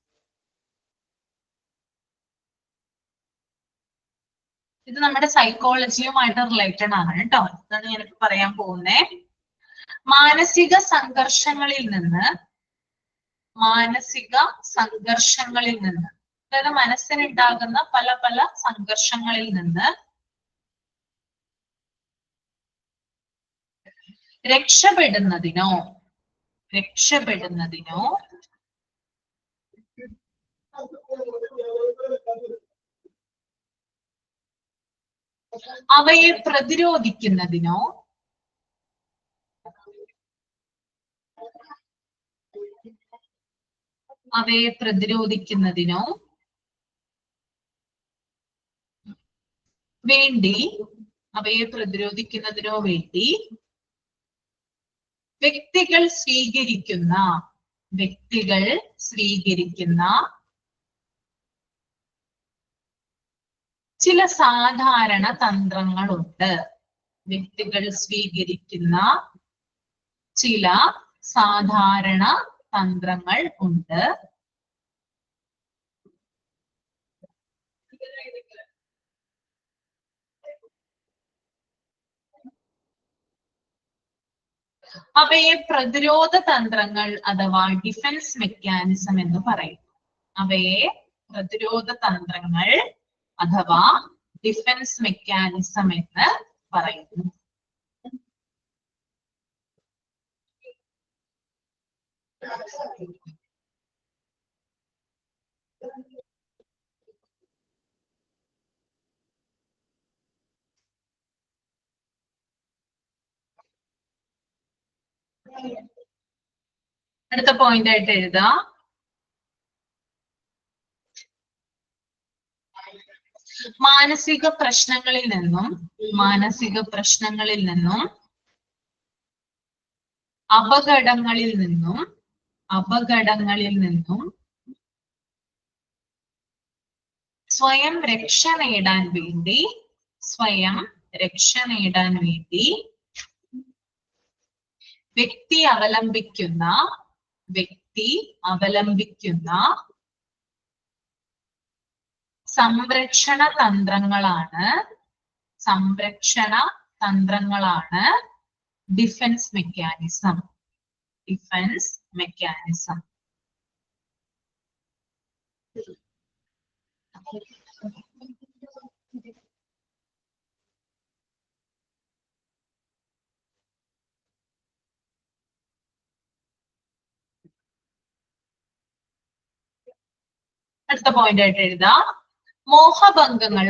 ഇത് നമ്മുടെ സൈക്കോളജിയുമായിട്ട് റിലേറ്റഡ് ആണ് കേട്ടോ. ഇതാണ് ഞാനിപ്പോ പറയാൻ പോകുന്നത്. മാനസിക സംഘർഷങ്ങളിൽ നിന്ന് അതായത് മനസ്സിനുണ്ടാകുന്ന പല പല സംഘർഷങ്ങളിൽ നിന്ന് രക്ഷപ്പെടുന്നതിനോ അവയെ പ്രതിരോധിക്കുന്നതിനോ വേണ്ടി വ്യക്തികൾ സ്വീകരിക്കുന്ന ചില സാധാരണ തന്ത്രങ്ങളുണ്ട്. അവയെ പ്രതിരോധ തന്ത്രങ്ങൾ അഥവാ ഡിഫൻസ് മെക്കാനിസം എന്ന് പറയും. അടുത്ത പോയിന്റ് ആയിട്ട് എഴുതാം. മാനസിക പ്രശ്നങ്ങളിൽ നിന്നും അപകടങ്ങളിൽ നിന്നും സ്വയം രക്ഷ നേടാൻ വേണ്ടി വ്യക്തി അവലംബിക്കുന്ന സംരക്ഷണ തന്ത്രങ്ങളാണ് ഡിഫൻസ് മെക്കാനിസം. അടുത്ത പോയിന്റ് ആയിട്ട് എഴുതാം. മോഹഭംഗങ്ങൾ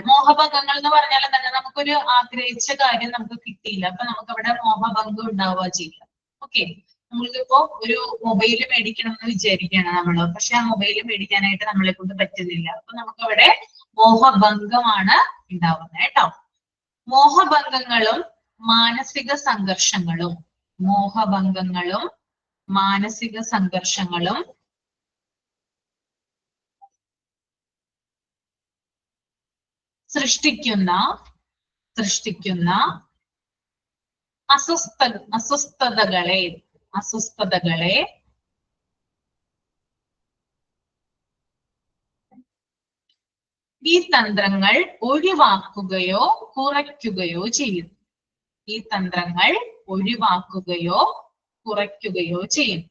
എന്ന് പറഞ്ഞാൽ എന്താണ്? നമുക്കൊരു ആഗ്രഹിച്ച കാര്യം നമുക്ക് കിട്ടിയില്ല, അപ്പൊ നമുക്ക് അവിടെ മോഹഭംഗം ഉണ്ടാവുക ചെയ്യുക. ഓക്കെ, നമ്മൾക്കിപ്പോ ഒരു മൊബൈൽ മേടിക്കണം എന്ന് വിചാരിക്കുകയാണ് നമ്മള്, പക്ഷെ ആ മൊബൈൽ മേടിക്കാനായിട്ട് നമ്മളെ കൊണ്ട് പറ്റുന്നില്ല, അപ്പൊ നമുക്ക് അവിടെ മോഹഭംഗമാണ് ഉണ്ടാവുന്നത് കേട്ടോ. മോഹഭംഗങ്ങളും മാനസിക സംഘർഷങ്ങളും, മോഹഭംഗങ്ങളും മാനസിക സംഘർഷങ്ങളും സൃഷ്ടിക്കുന്ന അസ്വസ്ഥതകളെ ഈ തന്ത്രങ്ങൾ ഒഴിവാക്കുകയോ കുറയ്ക്കുകയോ ചെയ്യുന്നു. ഈ തന്ത്രങ്ങൾ ഒഴിവാക്കുകയോ കുറയ്ക്കുകയോ ചെയ്യുന്നു.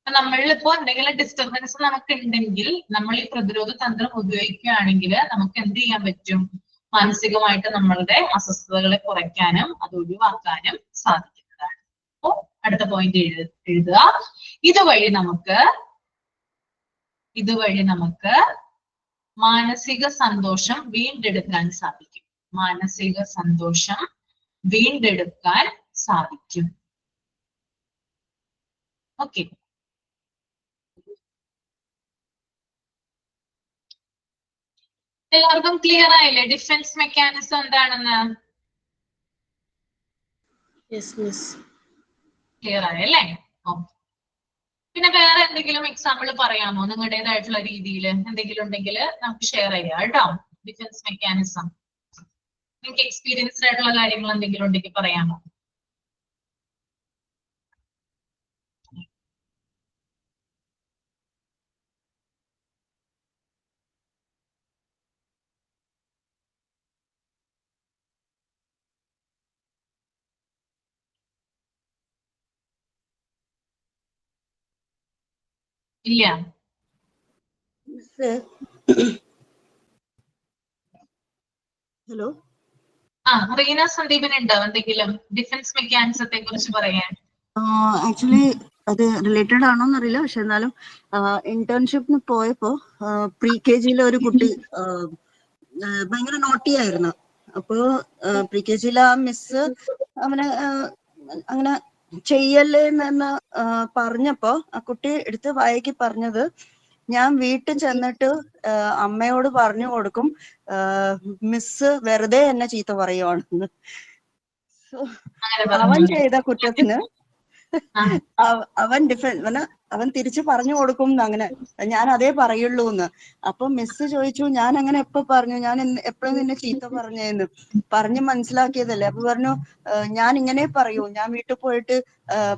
നമ്മളിപ്പോ എന്തെങ്കിലും ഡിസ്റ്റർബൻസ് നമുക്ക് ഉണ്ടെങ്കിൽ നമ്മൾ ഈ പ്രതിരോധ തന്ത്രം ഉപയോഗിക്കുകയാണെങ്കിൽ നമുക്ക് എന്ത് ചെയ്യാൻ പറ്റും? മാനസികമായിട്ട് നമ്മളുടെ അസ്വസ്ഥതകളെ കുറയ്ക്കാനും അത് ഒഴിവാക്കാനും സാധിക്കുന്നതാണ്. അപ്പോ അടുത്ത പോയിന്റ് എഴുതുക. ഇതുവഴി നമുക്ക് മാനസിക സന്തോഷം വീണ്ടെടുക്കാൻ സാധിക്കും. മാനസിക സന്തോഷം വീണ്ടെടുക്കാൻ സാധിക്കും. ഓക്കെ, എല്ലാവർക്കും ക്ലിയർ ആയില്ലേ ഡിഫൻസ് മെക്കാനിസം എന്താണെന്ന്? ക്ലിയർ ആയല്ലേ? ഓക്കെ, പിന്നെ വേറെ എന്തെങ്കിലും എക്സാമ്പിൾ പറയാമോ? നിങ്ങളുടേതായിട്ടുള്ള രീതിയിൽ എന്തെങ്കിലും ഉണ്ടെങ്കിൽ നമുക്ക് ഷെയർ ചെയ്യാം കേട്ടോ. ഡിഫൻസ് മെക്കാനിസം നിങ്ങൾക്ക് എക്സ്പീരിയൻസ്ഡ് ആയിട്ടുള്ള കാര്യങ്ങൾ എന്തെങ്കിലും ഉണ്ടെങ്കിൽ പറയാമോ? ഇല്ല. ഹലോ, റീന സന്ദീപിന് ഉണ്ടോ എന്തെങ്കിലും ഡിഫൻസ് മെക്കാനിസത്തെ കുറിച്ച് പറയാൻ? ആക്ച്വലി അത് റിലേറ്റഡ് ആണോന്ന് അറിയില്ല, പക്ഷെ എന്നാലും ഇന്റേൺഷിപ്പിന് പോയപ്പോ പ്രീ കെ ജിയിലെ ഒരു കുട്ടി ഭയങ്കര നോട്ടി ആയിരുന്നു. അപ്പോ പ്രീ കെ ജിയിലെ ആ മിസ് അവനെ അങ്ങനെ ചെയ്യല്ലേ എന്ന് പറഞ്ഞപ്പോ ആ കുട്ടി എടുത്ത് വായിക്ക് പറഞ്ഞത്, ഞാൻ വീട്ടിൽ ചെന്നിട്ട് അമ്മയോട് പറഞ്ഞു കൊടുക്കും മിസ് വെറുതെ എന്നെ ചീത്ത പറയുവാണെന്ന്. അവൻ ചെയ്ത കുറ്റത്തിന് അവൻ തിരിച്ചു പറഞ്ഞു കൊടുക്കും അങ്ങനെ, ഞാൻ അതേ പറയുള്ളൂ എന്ന്. അപ്പൊ മിസ് ചോദിച്ചു, ഞാൻ അങ്ങനെ എപ്പോ പറഞ്ഞു? ഞാൻ എപ്പോഴും നിന്നെ ചീത്ത പറഞ്ഞെന്ന് പറഞ്ഞ് മനസ്സിലാക്കിയതല്ലേ. അപ്പൊ പറഞ്ഞു, ഞാൻ ഇങ്ങനെ പറയൂ, ഞാൻ വീട്ടിൽ പോയിട്ട്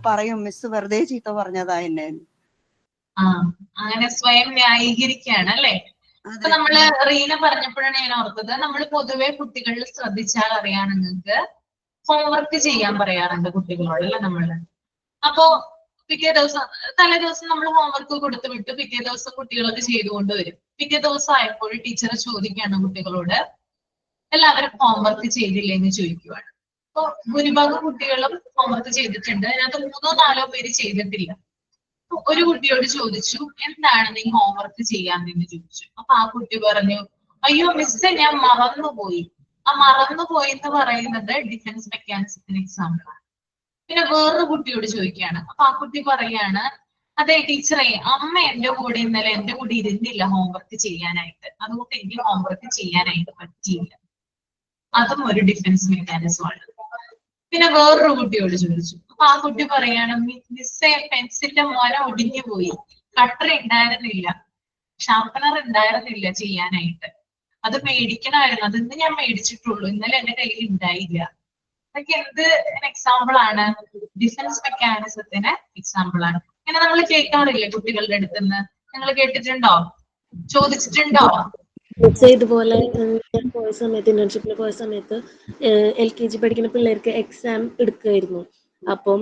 പറയും മിസ് വെറുതെ ചീത്ത പറഞ്ഞതാ എന്നെ. അങ്ങനെ സ്വയം ന്യായീകരിക്കുകയാണ് അല്ലെ? അപ്പൊ നമ്മള് റീന പറഞ്ഞപ്പോഴാണ് ഞാൻ ഓർത്തത്, നമ്മൾ പൊതുവെ കുട്ടികളിൽ ശ്രദ്ധിച്ചാൽ അറിയാം, നിങ്ങൾക്ക് ഹോംവർക്ക് ചെയ്യാൻ പറയാറുണ്ട് കുട്ടികളോട് അല്ലെ നമ്മള്. അപ്പോ പിറ്റേ ദിവസം തലേ ദിവസം നമ്മൾ ഹോംവർക്ക് കൊടുത്തു വിട്ടു, പിറ്റേ ദിവസം കുട്ടികളൊക്കെ ചെയ്തുകൊണ്ട് വരും. പിറ്റേ ദിവസം ആയപ്പോൾ ടീച്ചർ ചോദിക്കുകയാണ് കുട്ടികളോട്, എല്ലാവരും ഹോംവർക്ക് ചെയ്തില്ലേ എന്ന് ചോദിക്കുവാണ്. അപ്പൊ ഭൂരിഭാഗം കുട്ടികളും ഹോംവർക്ക് ചെയ്തിട്ടുണ്ട്, അതിനകത്ത് 3-4 പേര് ചെയ്തിട്ടില്ല. ഒരു കുട്ടിയോട് ചോദിച്ചു, എന്താണ് നീ ഹോംവർക്ക് ചെയ്യാമെന്ന് ചോദിച്ചു. അപ്പൊ ആ കുട്ടി പറഞ്ഞു, അയ്യോ മിസ്സേ ഞാൻ മറന്നുപോയി. ആ മറന്നുപോയി എന്ന് പറയുന്നത് ഡിഫൻസ് മെക്കാനിസത്തിന് എക്സാമ്പിൾ ആണ്. പിന്നെ വേറൊരു കുട്ടിയോട് ചോദിക്കുകയാണ്. അപ്പൊ ആ കുട്ടി പറയാണ്, അതെ ടീച്ചറെ, അമ്മ എന്റെ കൂടെ ഇരുന്നില്ല ഹോംവർക്ക് ചെയ്യാനായിട്ട്, അതുകൊണ്ട് എനിക്ക് ഹോംവർക്ക് ചെയ്യാനായിട്ട് പറ്റിയില്ല. അതും ഒരു ഡിഫൻസ് മെക്കാനിസം ആണ്. പിന്നെ വേറൊരു കുട്ടിയോട് ചോദിച്ചു. അപ്പൊ ആ കുട്ടി പറയാണ്, മിസ്സേ പെൻസിലിന്റെ മുന ഒടിഞ്ഞു പോയി, കട്ടർ ഉണ്ടായിരുന്നില്ല, ഷാർപ്പനർ ഉണ്ടായിരുന്നില്ല ചെയ്യാനായിട്ട്, അത് മേടിക്കണമായിരുന്നു, അത് ഇന്ന് ഞാൻ മേടിച്ചിട്ടുള്ളൂ, ഇന്നലെ എന്റെ കയ്യിൽ ഉണ്ടായില്ല. അതൊക്കെ എന്ത് എക്സാമ്പിൾ ആണ്? ഡിഫൻസ് മെക്കാനിസത്തിന് എക്സാമ്പിൾ ആണ്. ഇങ്ങനെ നമ്മൾ കേൾക്കാറില്ലേ കുട്ടികളുടെ അടുത്തുനിന്ന്? നിങ്ങൾ കേട്ടിട്ടുണ്ടോ? ചോദിച്ചിട്ടുണ്ടോ? ഇതുപോലെ ഞാൻ പോയ സമയത്ത്, ഇന്റേൺഷിപ്പിന് പോയ സമയത്ത് LKG പഠിക്കുന്ന പിള്ളേർക്ക് എക്സാം എടുക്കുമായിരുന്നു. അപ്പം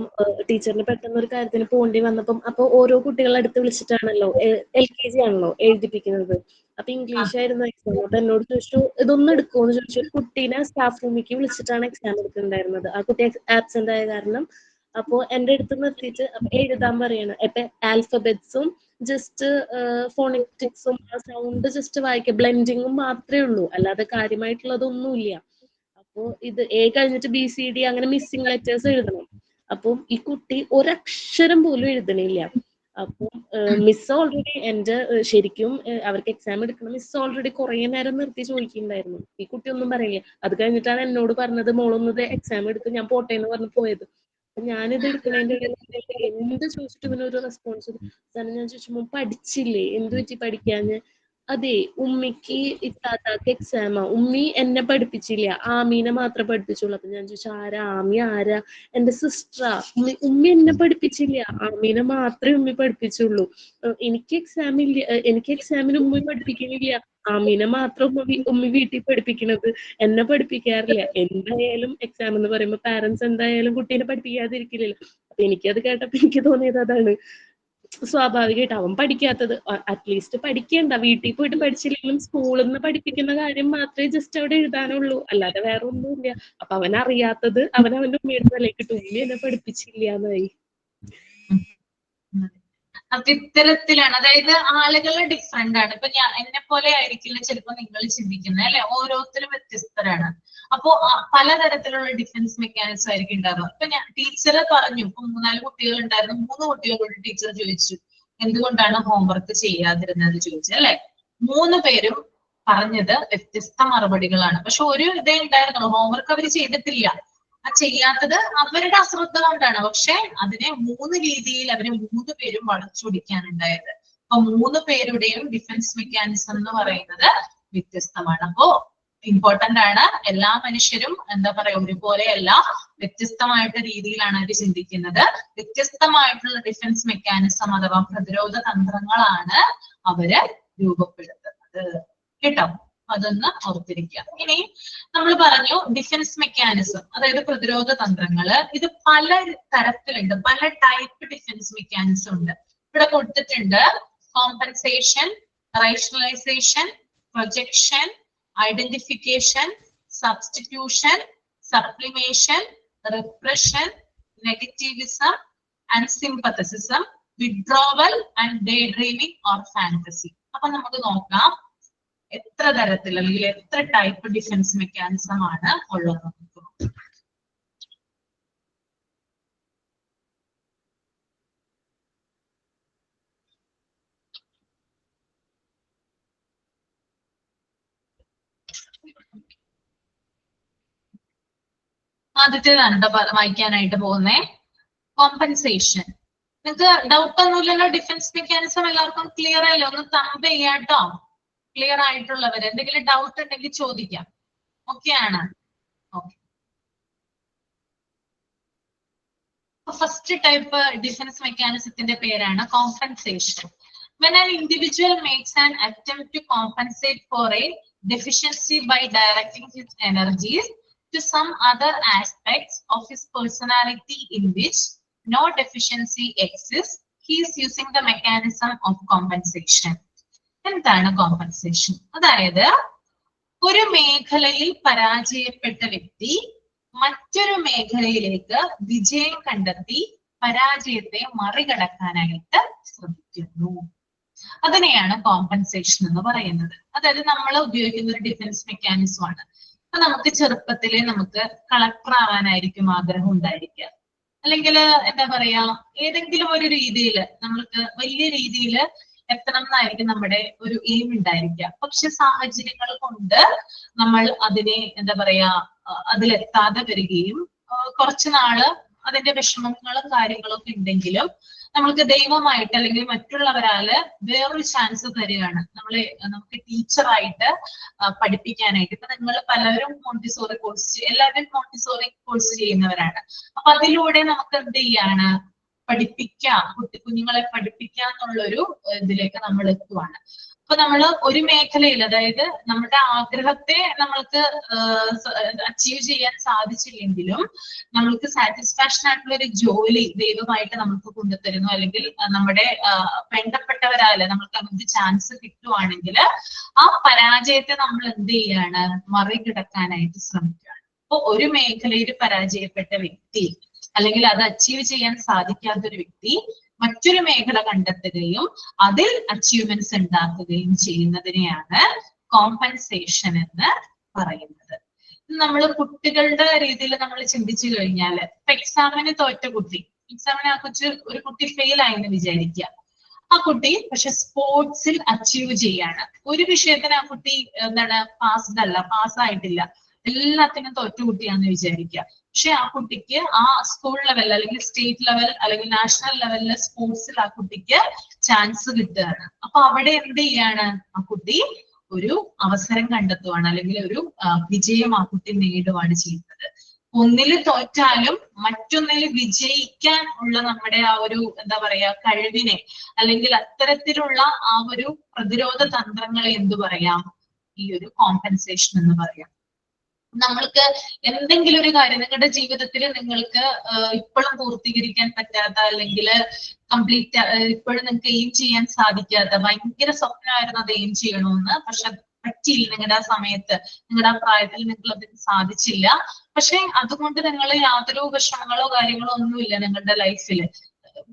ടീച്ചറിന് പെട്ടെന്ന് ഒരു കാര്യത്തിന് പോകേണ്ടി വന്നപ്പം അപ്പൊ ഓരോ കുട്ടികളെ അടുത്ത് വിളിച്ചിട്ടാണല്ലോ LKG ആണല്ലോ എഴുതിപ്പിക്കുന്നത്. അപ്പൊ ഇംഗ്ലീഷ് ആയിരുന്നു എക്സാം. അപ്പൊ എന്നോട് ചോദിച്ചു ഇതൊന്നും എടുക്കുമെന്ന് ചോദിച്ചു. ഒരു കുട്ടീനെ സ്റ്റാഫ് റൂമിലേക്ക് വിളിച്ചിട്ടാണ് എക്സാം എടുക്കുന്നുണ്ടായിരുന്നത്. ആ കുട്ടി ആബ്സെന്റ് ആയ കാരണം. അപ്പോ എന്റെ അടുത്ത് നിർത്തിയിട്ട് എഴുതാൻ പറയണം. ഇപ്പൊ ആൽഫബറ്റ്സും ജസ്റ്റ് ഫോണിറ്റിക്സും ആ സൗണ്ട് ജസ്റ്റ് വായിക്കുക, ബ്ലെൻഡിങ്ങും മാത്രമേ ഉള്ളൂ, അല്ലാതെ കാര്യമായിട്ടുള്ളതൊന്നുമില്ല. അപ്പോ ഇത് A കഴിഞ്ഞിട്ട് BCD അങ്ങനെ മിസ്സിംഗ് ലെറ്റേഴ്സ് എഴുതണം. അപ്പം ഈ കുട്ടി ഒരക്ഷരം പോലും എഴുതണില്ല. അപ്പം മിസ് ഓൾറെഡി എന്റെ ശരിക്കും അവർക്ക് എക്സാം എടുക്കണം. മിസ് ഓൾറെഡി കുറെ നേരം നിർത്തി ചോദിക്കുന്നുണ്ടായിരുന്നു. ഈ കുട്ടി ഒന്നും പറയില്ല. അത് കഴിഞ്ഞിട്ടാണ് എന്നോട് പറഞ്ഞത് മോളൊന്നത് എക്സാം എടുത്ത് ഞാൻ പോട്ടെ എന്ന് പറഞ്ഞ് പോയത്. അപ്പൊ ഞാനിത് എടുക്കണതിന്റെ ഇടയിൽ എന്ത് ചോദിച്ചിട്ട് ഇവനൊരു റെസ്പോൺസ് കാരണം ഞാൻ ചോദിച്ചു പഠിച്ചില്ലേ, എന്ത് പറ്റി പഠിക്കാഞ്ഞ്? അതെ ഉമ്മിക്ക് ഇത്താത്താക്ക് എക്സാമാ, ഉമ്മി എന്നെ പഠിപ്പിച്ചില്ല, ആമീനെ മാത്രമേ പഠിപ്പിച്ചുള്ളൂ. അപ്പൊ ഞാൻ ചോദിച്ചു ആരാ ആമി? ആരാ? എന്റെ സിസ്റ്ററാ. ഉമ്മി എന്നെ പഠിപ്പിച്ചില്ല, ആമീനെ മാത്രമേ ഉമ്മി പഠിപ്പിച്ചുള്ളൂ. എനിക്ക് എക്സാം ഇല്ല, എനിക്ക് എക്സാമിന് ഉമ്മി പഠിപ്പിക്കുന്നില്ല, ആമീനെ മാത്രം ഉമ്മി വീട്ടിൽ പഠിപ്പിക്കണത്, എന്നെ പഠിപ്പിക്കാറില്ല. എന്തായാലും എക്സാം എന്ന് പറയുമ്പോ പാരന്റ്സ് എന്തായാലും കുട്ടീനെ പഠിപ്പിക്കാതിരിക്കില്ലല്ലോ. അപ്പൊ എനിക്കത് കേട്ടപ്പോ എനിക്ക് തോന്നിയത് അതാണ്. സ്വാഭാവികമായിട്ട് അവൻ പഠിക്കാത്തത് അറ്റ്ലീസ്റ്റ് പഠിക്കണ്ട, വീട്ടിൽ പോയിട്ട് പഠിച്ചില്ലെങ്കിലും സ്കൂളിൽ നിന്ന് പഠിപ്പിക്കുന്ന കാര്യം മാത്രമേ ജസ്റ്റ് അവിടെ എഴുതാനുള്ളൂ, അല്ലാതെ വേറെ ഒന്നുമില്ല. അപ്പൊ അവൻ അറിയാത്തത് അവൻ അവന്റെ ഉമ്മയുടെ തലയ്ക്ക് ഇട്ടു, ഉമ്മി എന്നെ പഠിപ്പിച്ചില്ല എന്നായി. അപ്പൊ ഇത്തരത്തിലാണ്, അതായത് ആളുകൾ ഡിഫറെന്റ് ആണ്. ഇപ്പൊ എന്നെ പോലെ ആയിരിക്കില്ല ചിലപ്പോ നിങ്ങൾ ചിന്തിക്കുന്നത് അല്ലെ, ഓരോരുത്തരും വ്യത്യസ്തരാണ്. അപ്പോ പലതരത്തിലുള്ള ഡിഫൻസ് മെക്കാനിസം ആയിരിക്കും ഉണ്ടാവുക. ഇപ്പൊ ടീച്ചർ പറഞ്ഞു, ഇപ്പൊ 3-4 കുട്ടികൾ ഉണ്ടായിരുന്നു, 3 കുട്ടികളോട് ടീച്ചർ ചോദിച്ചു എന്തുകൊണ്ടാണ് ഹോംവർക്ക് ചെയ്യാതിരുന്നത് ചോദിച്ചു അല്ലെ. 3 പേരും പറഞ്ഞത് വ്യത്യസ്ത മറുപടികളാണ്. പക്ഷെ ഒരു ഇതേ ഉണ്ടായിരുന്നുള്ളൂ, ഹോംവർക്ക് അവർ ചെയ്തിട്ടില്ല. ആ ചെയ്യാത്തത് അവരുടെ അശ്രദ്ധ കൊണ്ടാണ്. പക്ഷെ അതിനെ 3 രീതിയിൽ അവര് 3 പേരും വളച്ചൊടിക്കാനുണ്ടായത്. അപ്പൊ 3 പേരുടെയും ഡിഫൻസ് മെക്കാനിസം എന്ന് പറയുന്നത് വ്യത്യസ്തമാണ്. അപ്പോ ഇമ്പോർട്ടന്റ് ആണ്, എല്ലാ മനുഷ്യരും എന്താ പറയാ ഒരുപോലെയല്ല, വ്യത്യസ്തമായിട്ട് രീതിയിലാണ് അവർ ചിന്തിക്കുന്നത്. വ്യത്യസ്തമായിട്ടുള്ള ഡിഫൻസ് മെക്കാനിസം അഥവാ പ്രതിരോധ തന്ത്രങ്ങളാണ് അവര് രൂപപ്പെടുത്തുന്നത് കേട്ടോ. അതൊന്ന് ഓർത്തിരിക്കുക. ഇനി നമ്മൾ പറഞ്ഞു ഡിഫൻസ് മെക്കാനിസം, അതായത് പ്രതിരോധ തന്ത്രങ്ങള്, ഇത് പല തരത്തിലുണ്ട്, പല ടൈപ്പ് ഡിഫൻസ് മെക്കാനിസം ഉണ്ട്. ഇവിടെ കൊടുത്തിട്ടുണ്ട് compensation, rationalisation, projection, identification, substitution, sublimation, repression, negativism and sympathism, withdrawal and daydreaming or fantasy. അപ്പൊ നമുക്ക് നോക്കാം എത്ര തരത്തിൽ അല്ലെങ്കിൽ എത്ര ടൈപ്പ് ഡിഫൻസ് മെക്കാനിസം ആണ് ഉള്ളത്. ആദ്യത്തേതാണ് വായിക്കാനായിട്ട് പോകുന്നേ, കോമ്പൻസേഷൻ. നിങ്ങൾക്ക് ഡൗട്ട് ഒന്നുമില്ലല്ലോ? ഡിഫൻസ് മെക്കാനിസം എല്ലാവർക്കും ക്ലിയർ ആയല്ലോ? ഒന്ന് തമ്പ് ചെയ്യാട്ടോ, ക്ലിയർ ആയിട്ടുള്ളവർ. എന്തെങ്കിലും ഡൗട്ട് ഉണ്ടെങ്കിൽ ചോദിക്കാം. ഓക്കെ ആണ്? ഓക്കെ. ഫസ്റ്റ് ടൈപ്പ് ഡിഫൻസ് മെക്കാനിസത്തിന്റെ പേരാണ് compensation. When an individual makes an attempt to compensate for a deficiency by directing his energies to some other aspects of his personality in which no deficiency exists, he is using the mechanism of compensation. എന്താണ് compensation? അതായത് ഒരു മേഖലയിൽ പരാജയപ്പെട്ട വ്യക്തി മറ്റൊരു മേഖലയിലേക്ക് വിജയം കണ്ടെത്തി പരാജയത്തെ മറികടക്കാനായിട്ട് ശ്രമിക്കുന്നു. അതിനെയാണ് കോമ്പൻസേഷൻ എന്ന് പറയുന്നത്. അതായത് നമ്മൾ ഉപയോഗിക്കുന്ന ഒരു ഡിഫൻസ് മെക്കാനിസം ആണ്. അപ്പൊ നമുക്ക് ചെറുപ്പത്തിലെ നമുക്ക് കളക്ടർ ആവാനായിരിക്കും ആഗ്രഹം ഉണ്ടായിരിക്കുക, അല്ലെങ്കിൽ എന്താ പറയാ ഏതെങ്കിലും ഒരു രീതിയിൽ നമ്മൾക്ക് വലിയ രീതിയിൽ എത്തണം എന്നായിരിക്കും നമ്മുടെ ഒരു എയിം ഉണ്ടായിരിക്കുക. പക്ഷെ സാഹചര്യങ്ങൾ കൊണ്ട് നമ്മൾ അതിനെ എന്താ പറയാ അതിലെത്താതെ വരികയും കുറച്ചു നാള് അതിന്റെ വിഷമങ്ങളും കാര്യങ്ങളും ഒക്കെ ഉണ്ടെങ്കിലും നമ്മൾക്ക് ദൈവമായിട്ട് അല്ലെങ്കിൽ മറ്റുള്ളവരാല് വേറൊരു ചാൻസ് തരികയാണ് നമുക്ക് ടീച്ചറായിട്ട് പഠിപ്പിക്കാനായിട്ട്. ഇപ്പൊ നിങ്ങൾ പലരും മോണ്ടിസോറി കോഴ്സ്, എല്ലാവരും മോണ്ടിസോറി കോഴ്സ് ചെയ്യുന്നവരാണ്. അപ്പൊ അതിലൂടെ നമുക്ക് എന്ത് ചെയ്യാണ്, പഠിപ്പിക്കാം, കുഞ്ഞുങ്ങളെ പഠിപ്പിക്കാം എന്നുള്ളൊരു ഇതിലേക്ക് നമ്മൾ എത്തുവാണ്. അപ്പൊ നമ്മൾ ഒരു മേഖലയിൽ, അതായത് നമ്മുടെ ആഗ്രഹത്തെ നമ്മൾക്ക് അച്ചീവ് ചെയ്യാൻ സാധിച്ചില്ലെങ്കിലും നമ്മൾക്ക് സാറ്റിസ്ഫാക്ഷൻ ആയിട്ടുള്ള ഒരു ജോലി ദൈവമായിട്ട് നമുക്ക് കൊണ്ടുതരുന്നു, അല്ലെങ്കിൽ നമ്മുടെ വേണ്ടപ്പെട്ടവരാല് നമ്മൾക്ക് അങ്ങനത്തെ ചാൻസ് കിട്ടുവാണെങ്കിൽ ആ പരാജയത്തെ നമ്മൾ എന്ത് ചെയ്യാണ്, മറികടക്കാനായിട്ട് ശ്രമിക്കുകയാണ്. അപ്പൊ ഒരു മേഖലയിൽ പരാജയപ്പെട്ട വ്യക്തി അല്ലെങ്കിൽ അത് അച്ചീവ് ചെയ്യാൻ സാധിക്കാത്ത ഒരു വ്യക്തി മറ്റൊരു മേഖല കണ്ടെത്തുകയും അതിൽ അച്ചീവ്മെന്റ്സ് ഉണ്ടാക്കുകയും ചെയ്യുന്നതിനെയാണ് കോമ്പൻസേഷൻ എന്ന് പറയുന്നത്. നമ്മൾ കുട്ടികളുടെ രീതിയിൽ നമ്മൾ ചിന്തിച്ചു കഴിഞ്ഞാൽ, ഇപ്പൊ എക്സാമിന് തോറ്റ കുട്ടി, എക്സാമിന് ഒരു കുട്ടി ഫെയിൽ ആയെന്ന് വിചാരിക്കുക. ആ കുട്ടി പക്ഷെ സ്പോർട്സിൽ അച്ചീവ് ചെയ്യാണ്. ഒരു വിഷയത്തിന് ആ കുട്ടി പാസ്ഡ് അല്ല, പാസ്സായിട്ടില്ല, എല്ലാത്തിനും തോറ്റ കുട്ടിയാന്ന് വിചാരിക്കുക. പക്ഷെ ആ കുട്ടിക്ക് ആ സ്കൂൾ ലെവൽ അല്ലെങ്കിൽ സ്റ്റേറ്റ് ലെവൽ അല്ലെങ്കിൽ നാഷണൽ ലെവലിലെ സ്പോർട്സിൽ ആ കുട്ടിക്ക് ചാൻസ് കിട്ടുകയാണ്. അപ്പൊ അവിടെ എന്ത് ചെയ്യാണ്, ആ കുട്ടി ഒരു അവസരം കണ്ടെത്തുവാണ്, അല്ലെങ്കിൽ ഒരു വിജയം ആ കുട്ടി നേടുവാണ് ചെയ്യുന്നത്. ഒന്നിൽ തോറ്റാലും മറ്റൊന്നിൽ വിജയിക്കാൻ ഉള്ള നമ്മുടെ ആ ഒരു എന്താ പറയാ കഴിവിനെ, അല്ലെങ്കിൽ അത്തരത്തിലുള്ള ആ ഒരു പ്രതിരോധ തന്ത്രങ്ങളെ എന്തു പറയാം, ഈ ഒരു കോമ്പൻസേഷൻ എന്ന് പറയാം. നമ്മൾക്ക് എന്തെങ്കിലും ഒരു കാര്യം നിങ്ങളുടെ ജീവിതത്തിൽ നിങ്ങൾക്ക് ഇപ്പോഴും പൂർത്തീകരിക്കാൻ പറ്റാത്ത, അല്ലെങ്കിൽ കംപ്ലീറ്റ് ഇപ്പോഴും നിങ്ങൾക്ക് എയിം ചെയ്യാൻ സാധിക്കാത്ത, ഭയങ്കര സ്വപ്നമായിരുന്നു അത് എയിം ചെയ്യണമെന്ന്, പക്ഷെ പറ്റിയില്ല, നിങ്ങളുടെ ആ സമയത്ത് നിങ്ങളുടെ ആ പ്രായത്തിൽ നിങ്ങൾ അത് സാധിച്ചില്ല. പക്ഷെ അതുകൊണ്ട് നിങ്ങൾ യാതൊരു വിഷമങ്ങളോ കാര്യങ്ങളോ ഒന്നുമില്ല നിങ്ങളുടെ ലൈഫിൽ.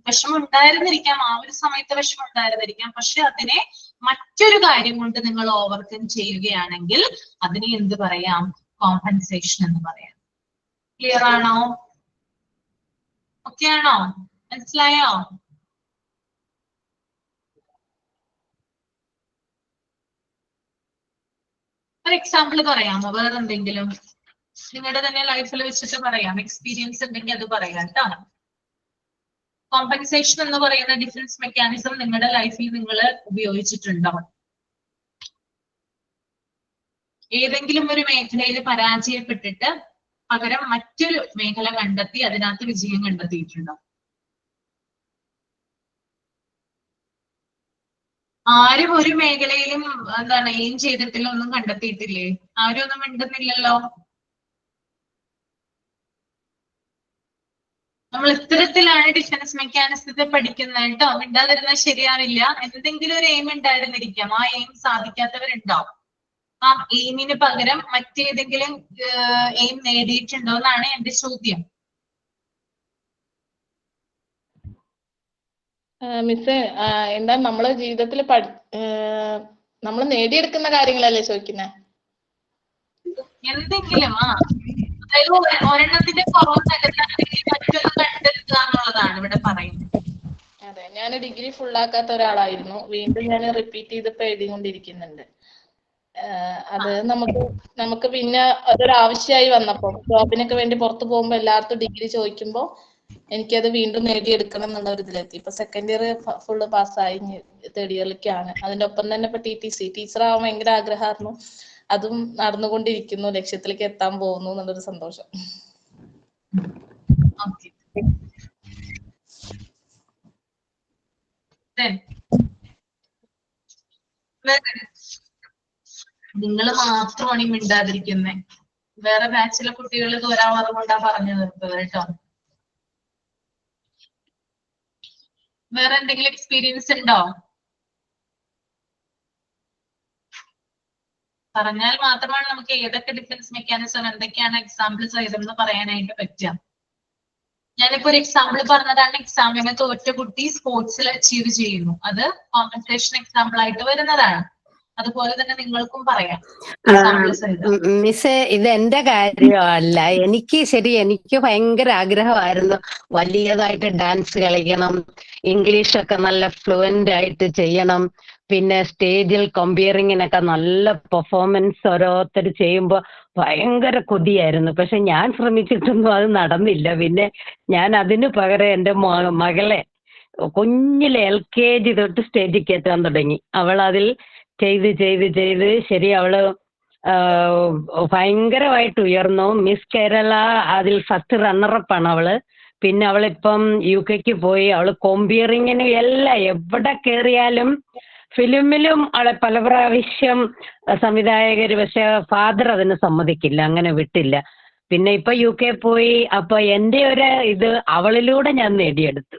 വിഷമം ഉണ്ടായിരുന്നിരിക്കാം, ആ ഒരു സമയത്ത് വിഷമം ഉണ്ടായിരുന്നിരിക്കാം, പക്ഷെ അതിനെ മറ്റൊരു കാര്യം കൊണ്ട് നിങ്ങൾ ഓവർകം ചെയ്യുകയാണെങ്കിൽ അതിനെ എന്ത് പറയാം, കോമ്പൻസേഷൻ എന്ന് പറയാം. ക്ലിയർ ആണോ? ഓക്കെ ആണോ? മനസ്സിലായോ? ഒരു എക്സാമ്പിൾ പറയാമോ? വേറെ എന്തെങ്കിലും നിങ്ങളുടെ തന്നെ ലൈഫിൽ വെച്ചിട്ട് പറയാം, എക്സ്പീരിയൻസ് ഉണ്ടെങ്കിൽ അത് പറയാം കേട്ടോ. കോമ്പൻസേഷൻ എന്ന് പറയുന്ന ഡിഫൻസ് മെക്കാനിസം നിങ്ങളുടെ ലൈഫിൽ നിങ്ങൾ ഉപയോഗിച്ചിട്ടുണ്ടോ? ഏതെങ്കിലും ഒരു മേഖലയിൽ പരാജയപ്പെട്ടിട്ട് പകരം മറ്റൊരു മേഖല കണ്ടെത്തി അതിനകത്ത് വിജയം കണ്ടെത്തിയിട്ടുണ്ടോ? ആരും ഒരു മേഖലയിലും എയിം ചെയ്തിട്ടില്ല, ഒന്നും കണ്ടെത്തിയിട്ടില്ലേ? ആരും ഒന്നും മിണ്ടുന്നില്ലല്ലോ. നമ്മൾ ഇത്തരത്തിലാണ് ഡിഫൻസ് മെക്കാനിസത്തെ പഠിക്കുന്നത് കേട്ടോ. മിണ്ടാതിരുന്നാൽ ശരിയാവില്ല. എന്തെങ്കിലും ഒരു എയിം ഉണ്ടായിരുന്നിരിക്കാം, ആ എയിം സാധിക്കാത്തവരുണ്ടാവും. ആ എയിമിന് പകരം മറ്റേതെങ്കിലും എയിം നേടിയിട്ടുണ്ടോ എന്നാണ് എന്റെ ചോദ്യം. മിസ്, എന്താ നമ്മള് ജീവിതത്തിൽ നമ്മൾ നേടിയെടുക്കുന്ന കാര്യങ്ങളല്ലേ ചോദിക്കുന്നത്? എന്തെങ്കിലും അതായത് ഒരെണ്ണത്തിന്റെ കുറവ് നികത്താണെങ്കിൽ മറ്റൊന്ന് കണ്ടെത്തുക എന്നുള്ളതാണ് ഇവിടെ പറയുന്നത്. അതെ, ഞാൻ ഡിഗ്രി ഫുള്ളാക്കാത്ത ഒരാളായിരുന്നു. വീണ്ടും ഞാൻ റിപ്പീറ്റ് ചെയ്തപ്പോ എഴുതിക്കൊണ്ടിരിക്കുന്നുണ്ട്. അത് നമുക്ക് പിന്നെ അതൊരു ആവശ്യമായി വന്നപ്പോ, ജോബിനൊക്കെ വേണ്ടി പുറത്തു പോകുമ്പോ എല്ലായിടത്തും ഡിഗ്രി ചോദിക്കുമ്പോ എനിക്കത് വീണ്ടും നേടിയെടുക്കണം എന്നുള്ള ഒരു ഇതിലെത്തി. ഇപ്പൊ സെക്കൻഡ് ഇയർ ഫുള്ള് പാസ്സായി, തേർഡ് ഇയറിലേക്കാണ്. അതിന്റെ ഒപ്പം തന്നെ ഇപ്പൊ TTC ടീച്ചറാവാൻ ഭയങ്കര ആഗ്രഹമായിരുന്നു. അതും നടന്നുകൊണ്ടിരിക്കുന്നു, ലക്ഷ്യത്തിലേക്ക് എത്താൻ പോകുന്നു എന്നുള്ളൊരു സന്തോഷം. നിങ്ങൾ മാത്രമാണ് ഈ മിണ്ടാതിരിക്കുന്നേ. വേറെ ബാച്ചിലെ കുട്ടികൾ ഒരാളത് കൊണ്ടാ പറഞ്ഞു നിർത്തത് കേട്ടോ. വേറെ എന്തെങ്കിലും എക്സ്പീരിയൻസ് ഉണ്ടോ? പറഞ്ഞാൽ മാത്രമാണ് നമുക്ക് ഏതൊക്കെ ഡിഫൻസ് മെക്കാനിസം, എന്തൊക്കെയാണ് എക്സാമ്പിൾസ് ചെയ്തെന്ന് പറയാനായിട്ട് പറ്റുക. ഞാനിപ്പോ ഒരു എക്സാമ്പിൾ പറഞ്ഞതാണ്. എക്സാമിന് തോറ്റ കുട്ടി സ്പോർട്സിൽ അച്ചീവ് ചെയ്യുന്നു, അത് കോമ്പൻസേഷൻ എക്സാമ്പിൾ ആയിട്ട് വരുന്നതാണ്. അതുപോലെ തന്നെ നിങ്ങൾക്കും പറയാം. മിസ്സേ, ഇത് എന്റെ കാര്യമല്ല. എനിക്ക് ഭയങ്കര ആഗ്രഹമായിരുന്നു വലിയതായിട്ട് ഡാൻസ് കളിക്കണം, ഇംഗ്ലീഷൊക്കെ നല്ല ഫ്ലുവന്റ് ആയിട്ട് ചെയ്യണം, പിന്നെ സ്റ്റേജിൽ കമ്പയറിങ്ങിനൊക്കെ നല്ല പെർഫോമൻസ് ഓരോരുത്തർ ചെയ്യുമ്പോൾ ഭയങ്കര കൊതിയായിരുന്നു. പക്ഷെ ഞാൻ ശ്രമിച്ചിട്ടൊന്നും അത് നടന്നില്ല. പിന്നെ ഞാൻ അതിന് പകരം എൻ്റെ മകളെ കുഞ്ഞിലെ LKG തൊട്ട് സ്റ്റേജിൽ കയറ്റാൻ തുടങ്ങി. അവൾ അതിൽ ചെയ്ത് ശരി, അവള് ഭയങ്കരമായിട്ട് ഉയർന്നു. മിസ് കേരള അതിൽ ഫസ്റ്റ് റണ്ണറപ്പാണ് അവള്. പിന്നെ അവളിപ്പം UK പോയി. അവള് കോമ്പിയറിങ്ങിന് എവിടെ കയറിയാലും ഫിലിമിലും ആളെ പല പ്രാവശ്യം സംവിധായകര്, പക്ഷെ ഫാദർ അതിന് സമ്മതിക്കില്ല, അങ്ങനെ വിട്ടില്ല. പിന്നെ ഇപ്പൊ UK പോയി. അപ്പൊ എന്റെ ഒരു ഇത് അവളിലൂടെ ഞാൻ നേടിയെടുത്തു.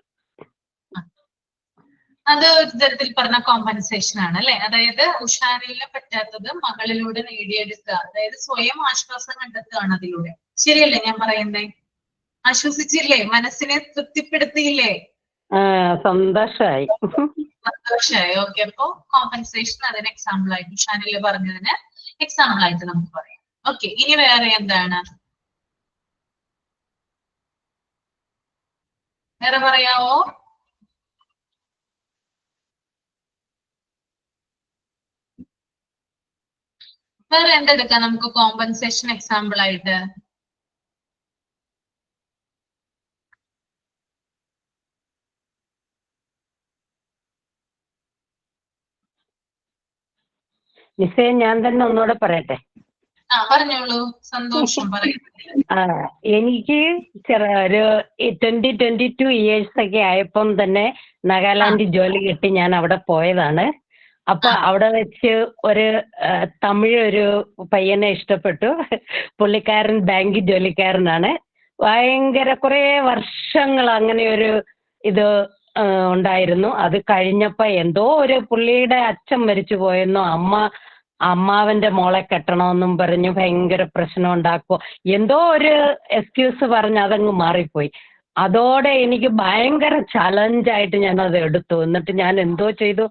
അത് ഒരു തരത്തിൽ പറഞ്ഞ കോമ്പൻസേഷൻ ആണ് അല്ലെ. അതായത് ഉഷാരിലെ പറ്റാത്തത് മകളിലൂടെ നേടിയെടുക്കുക, അതായത് സ്വയം ആശ്വാസം കണ്ടെത്തുകയാണ് അതിലൂടെ. ശരിയല്ലേ ഞാൻ പറയുന്നേ? ആശ്വസിച്ചില്ലേ? മനസ്സിനെ തൃപ്തിപ്പെടുത്തിയില്ലേ? സന്തോഷായി. സന്തോഷായി. ഓക്കെ. അപ്പൊ കോമ്പൻസേഷൻ അതിന് എക്സാമ്പിൾ ആയിട്ട്, ഉഷാനില് പറഞ്ഞതിന് എക്സാമ്പിൾ ആയിട്ട് നമുക്ക് പറയാം. ഓക്കെ. ഇനി വേറെ എന്താണ്? വേറെ പറയാവോ? വേറെ എന്തെടുക്കാം നമുക്ക് കോമ്പൻസേഷൻ എക്സാമ്പിൾ ആയിട്ട്? മിസ്സേ, ഞാൻ തന്നെ ഒന്നുകൂടെ പറയട്ടെ? പറഞ്ഞോളൂ. സന്തോഷം. എനിക്ക് ഒരു 22 years ഒക്കെ ആയപ്പം തന്നെ നാഗാലാൻഡിൽ ജോലി കിട്ടി ഞാൻ അവിടെ പോയതാണ്. അപ്പൊ അവിടെ വെച്ച് ഒരു തമിഴ് ഒരു പയ്യനെ ഇഷ്ടപ്പെട്ടു. പുള്ളിക്കാരൻ ബാങ്ക് ജോലിക്കാരനാണ്. ഭയങ്കര കുറെ വർഷങ്ങൾ അങ്ങനെ ഒരു ഇത് ഉണ്ടായിരുന്നു. അത് കഴിഞ്ഞപ്പോ എന്തോ ഒരു പുള്ളിയുടെ അച്ഛൻ മരിച്ചു പോയെന്നോ അമ്മാവന്റെ മോളെ കെട്ടണമെന്നും പറഞ്ഞ് ഭയങ്കര പ്രശ്നം ഉണ്ടാക്കുവോ എന്തോ ഒരു എക്സ്ക്യൂസ് പറഞ്ഞ് അതങ്ങ് മാറിപ്പോയി. അതോടെ എനിക്ക് ഭയങ്കര ചലഞ്ചായിട്ട് ഞാൻ അത് എടുത്തു. എന്നിട്ട് ഞാൻ എന്തോ ചെയ്തു,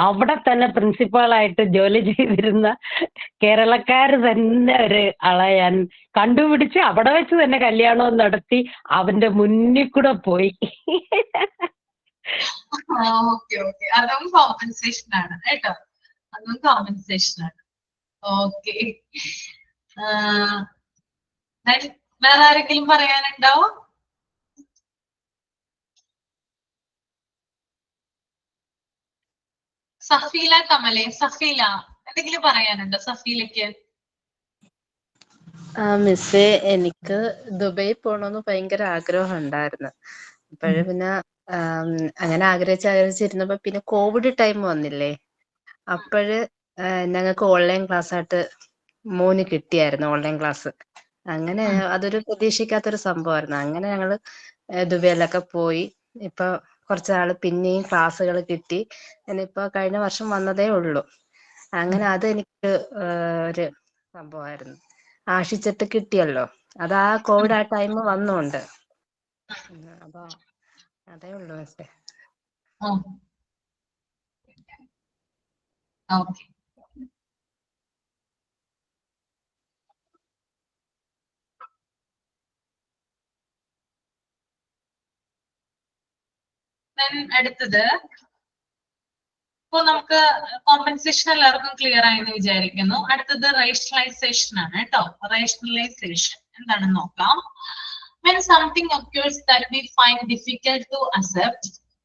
അവിടെ തന്നെ പ്രിൻസിപ്പാളായിട്ട് ജോലി ചെയ്തിരുന്ന കേരളക്കാര് തന്നെ ഒരു ആളെ ഞാൻ കണ്ടുപിടിച്ച് അവിടെ വെച്ച് തന്നെ കല്യാണം നടത്തി അവന്റെ മുന്നിൽ കൂടെ പോയി. Okay okay. അതും കോമ്പൻസേഷൻ ആണ് കേട്ടോ. അതും കോമ്പൻസേഷൻ ആണ്. ഓക്കെ. വേറെ ആരെങ്കിലും പറയാനുണ്ടോ? സഫീല കമലെ, സഫീല എന്തെങ്കിലും പറയാനുണ്ടോ സഫീലക്ക്? മിസ്സേ, എനിക്ക് ദുബായി പോണോന്ന് ഭയങ്കര ആഗ്രഹം ഉണ്ടായിരുന്നു. അപ്പോഴ് പിന്നെ അങ്ങനെ ആഗ്രഹിച്ചിരുന്നപ്പോ പിന്നെ കോവിഡ് ടൈം വന്നില്ലേ, അപ്പോഴ് ഞങ്ങൾക്ക് ഓൺലൈൻ ക്ലാസ് ആയിട്ട് മോന് കിട്ടിയായിരുന്നു ഓൺലൈൻ ക്ലാസ്. അങ്ങനെ അതൊരു പ്രതീക്ഷിക്കാത്തൊരു സംഭവമായിരുന്നു. അങ്ങനെ ഞങ്ങള് ദുബൈയിലൊക്കെ പോയി. ഇപ്പൊ കുറച്ചാള് പിന്നെയും ക്ലാസ്സുകൾ കിട്ടി. ഇനിയിപ്പോ കഴിഞ്ഞ വർഷം വന്നതേ ഉള്ളൂ. അങ്ങനെ അത് എനിക്ക് ഒരു സംഭവമായിരുന്നു. ആശിച്ചിട്ട് കിട്ടിയല്ലോ. അത് ആ കോവിഡ് ആ ടൈം വന്നോണ്ട്. അപ്പൊ അതേ ഉള്ളൂ മിസ്സേ. ഓക്കെ. അടുത്തത് ഇപ്പൊ നമുക്ക് കോമ്പൻസേഷൻ എല്ലാവർക്കും ക്ലിയർ ആയെന്ന് വിചാരിക്കുന്നു. അടുത്തത് റേഷണലൈസേഷൻ ആണ് കേട്ടോ. റേഷണലൈസേഷൻ എന്താണെന്ന് നോക്കാം. When something occurs that we find difficult to accept,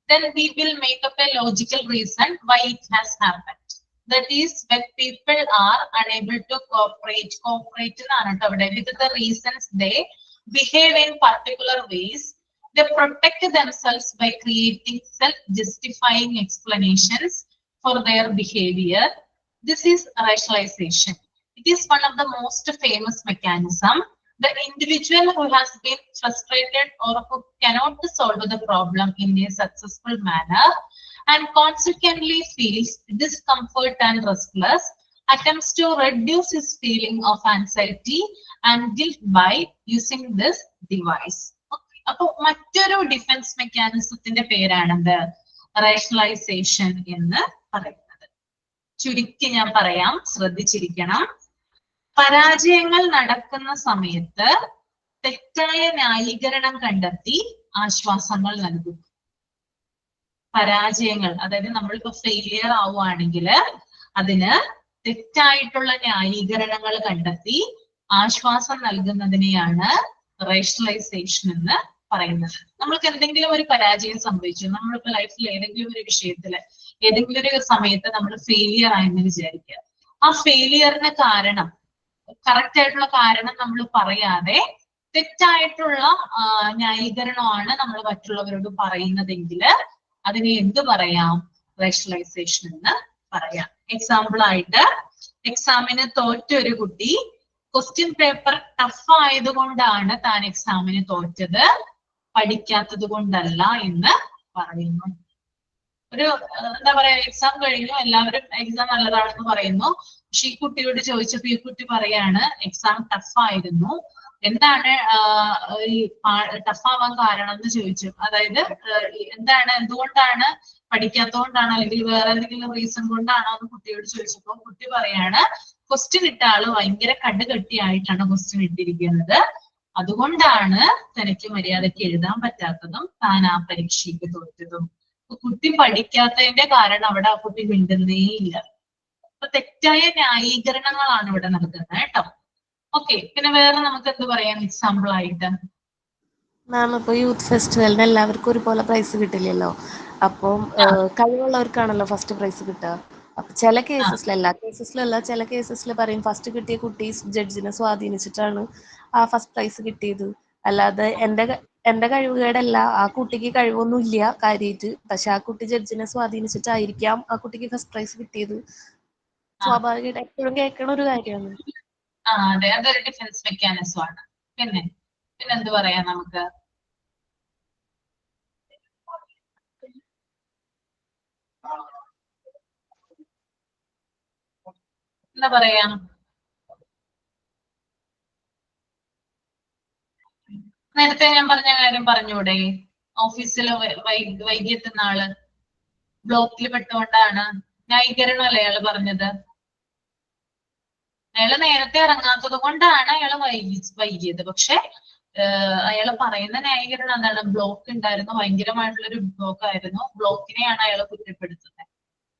then we will make up a logical reason why it has happened. That is, when people are unable to cooperate with the reasons they behave in particular ways, they protect themselves by creating self-justifying explanations for their behavior. This is rationalization. It is one of the most famous mechanisms. The individual who has been frustrated or who cannot solve the problem in a successful manner and consequently feels discomfort and restless attempts to reduce his feeling of anxiety and guilt by using this device. അപ്പൊ മറ്റൊരു defence മെക്കാനിസത്തിന്റെ പേരാണെന്ത്? Rationalisation എന്ന് പറയുന്നത്. ചുരുക്കി ഞാൻ പറയാം, ശ്രദ്ധിച്ചിരിക്കണം. പരാജയങ്ങൾ നടക്കുന്ന സമയത്ത് തെറ്റായ ന്യായീകരണം കണ്ടെത്തി ആശ്വാസങ്ങൾ നൽകും. പരാജയങ്ങൾ, അതായത് നമ്മളിപ്പോ ഫെയിലിയർ ആവുകയാണെങ്കിൽ അതിന് തെറ്റായിട്ടുള്ള ന്യായീകരണങ്ങൾ കണ്ടെത്തി ആശ്വാസം നൽകുന്നതിനെയാണ് റേഷണലൈസേഷൻ എന്ന് പറയുന്നത്. നമ്മൾക്ക് എന്തെങ്കിലും ഒരു പരാജയം സംഭവിച്ചു, നമ്മളിപ്പോ ലൈഫിൽ ഏതെങ്കിലും ഒരു വിഷയത്തില് ഏതെങ്കിലും ഒരു സമയത്ത് നമ്മൾ ഫെയിലിയർ ആയെന്ന് വിചാരിക്കുക. ആ ഫെയിലിയറിന് കാരണം, കറക്റ്റ് ആയിട്ടുള്ള കാരണം നമ്മൾ പറയാതെ തെറ്റായിട്ടുള്ള ന്യായീകരണമാണ് നമ്മൾ മറ്റുള്ളവരോട് പറയുന്നതെങ്കിൽ അതിനെ എന്ത് പറയാം? റേഷണലൈസേഷൻ എന്ന് പറയാം. എക്സാമ്പിൾ ആയിട്ട് എക്സാമിന് തോറ്റ ഒരു കുട്ടി ക്വസ്റ്റ്യൻ പേപ്പർ ടഫ് ആയതുകൊണ്ടാണ് താൻ എക്സാമിന് തോറ്റത്, പഠിക്കാത്തത് കൊണ്ടല്ല എന്ന് പറയുന്നു. ഒരു എന്താ പറയാ, എക്സാം കഴിഞ്ഞു, എല്ലാവരും എക്സാം നല്ലതാണെന്ന് പറയുന്നു. പക്ഷെ ഈ കുട്ടിയോട് ചോദിച്ചപ്പോ ഈ കുട്ടി പറയാണ് എക്സാം ടഫ് ആയിരുന്നു, എന്താണ് ഈ ടഫ് ആവാൻ കാരണം എന്ന് ചോദിച്ചു. അതായത് എന്തുകൊണ്ടാണ് പഠിക്കാത്തതുകൊണ്ടാണോ അല്ലെങ്കിൽ വേറെ എന്തെങ്കിലും റീസൺ കൊണ്ടാണോ എന്ന് കുട്ടിയോട് ചോദിച്ചപ്പോ കുട്ടി പറയാണ് ക്വസ്റ്റ്യൻ ഇട്ട ആള് ഭയങ്കര കടുകട്ടിയായിട്ടാണ് ക്വസ്റ്റ്യൻ ഇട്ടിരിക്കുന്നത്, അതുകൊണ്ടാണ് തനിക്ക് മര്യാദയ്ക്ക് എഴുതാൻ പറ്റാത്തതും താൻ ആ പരീക്ഷയ്ക്ക് തോറ്റതും. കുട്ടി പഠിക്കാത്തതിന്റെ കാരണം അവിടെ ആ കുട്ടി മിണ്ടുന്നേ ഇല്ല. അപ്പൊ തെറ്റായ ന്യായീകരണങ്ങളാണ് ഇവിടെ നടക്കുന്നത് കേട്ടോ. ഓക്കെ, പിന്നെ വേറെ നമുക്ക് എന്ത് പറയാം എക്സാമ്പിൾ ആയിട്ട്? മാം, ഇപ്പോൾ യൂത്ത് ഫെസ്റ്റിവലിന് എല്ലാവർക്കും ഒരുപോലെ പ്രൈസ് കിട്ടില്ലല്ലോ. അപ്പം കഴിവുള്ളവർക്കാണല്ലോ ഫസ്റ്റ് പ്രൈസ് കിട്ടുക. അപ്പൊ ചില കേസസിൽ, എല്ലാ കേസസിലല്ല, ചില കേസസിൽ പറയും ഫസ്റ്റ് കിട്ടിയ കുട്ടി ജഡ്ജിനെ സ്വാധീനിച്ചിട്ടാണ് ആ ഫസ്റ്റ് പ്രൈസ് കിട്ടിയത്. അല്ലാതെ എന്റെ കഴിവുകേടല്ല, ആ കുട്ടിക്ക് കഴിവൊന്നും ഇല്ല കാര്യമായിട്ട്, പക്ഷെ ആ കുട്ടി ജഡ്ജിനെ സ്വാധീനിച്ചിട്ടായിരിക്കാം ആ കുട്ടിക്ക് ഫസ്റ്റ് പ്രൈസ് കിട്ടിയത്. സ്വാഭാവികമായിട്ട് എപ്പോഴും കേൾക്കണ ഒരു കാര്യമാണ്. അതെ, അതൊരു ഡിഫൻസ് മെക്കാനിസം ആണ്. പിന്നെന്ത് പറയാം നമുക്ക്? എന്താ പറയാ, നേരത്തെ ഞാൻ പറഞ്ഞ കാര്യം പറഞ്ഞൂടെ? ഓഫീസിൽ വൈകിയെത്തുന്ന ആള് ബ്ലോക്കിൽ പെട്ടുകൊണ്ടാണ്, ന്യായീകരണമല്ലേ അയാള് പറഞ്ഞത്? അയാള് നേരത്തെ ഇറങ്ങാത്തത് കൊണ്ടാണ് അയാള് വൈകിയത്. പക്ഷെ അയാള് പറയുന്ന ന്യായീകരണം എന്താണ്? ബ്ലോക്ക് ഉണ്ടായിരുന്നു, ഭയങ്കരമായിട്ടുള്ളൊരു ബ്ലോക്ക് ആയിരുന്നു, ബ്ലോക്കിനെയാണ് അയാൾ കുറ്റപ്പെടുത്തുന്നത്.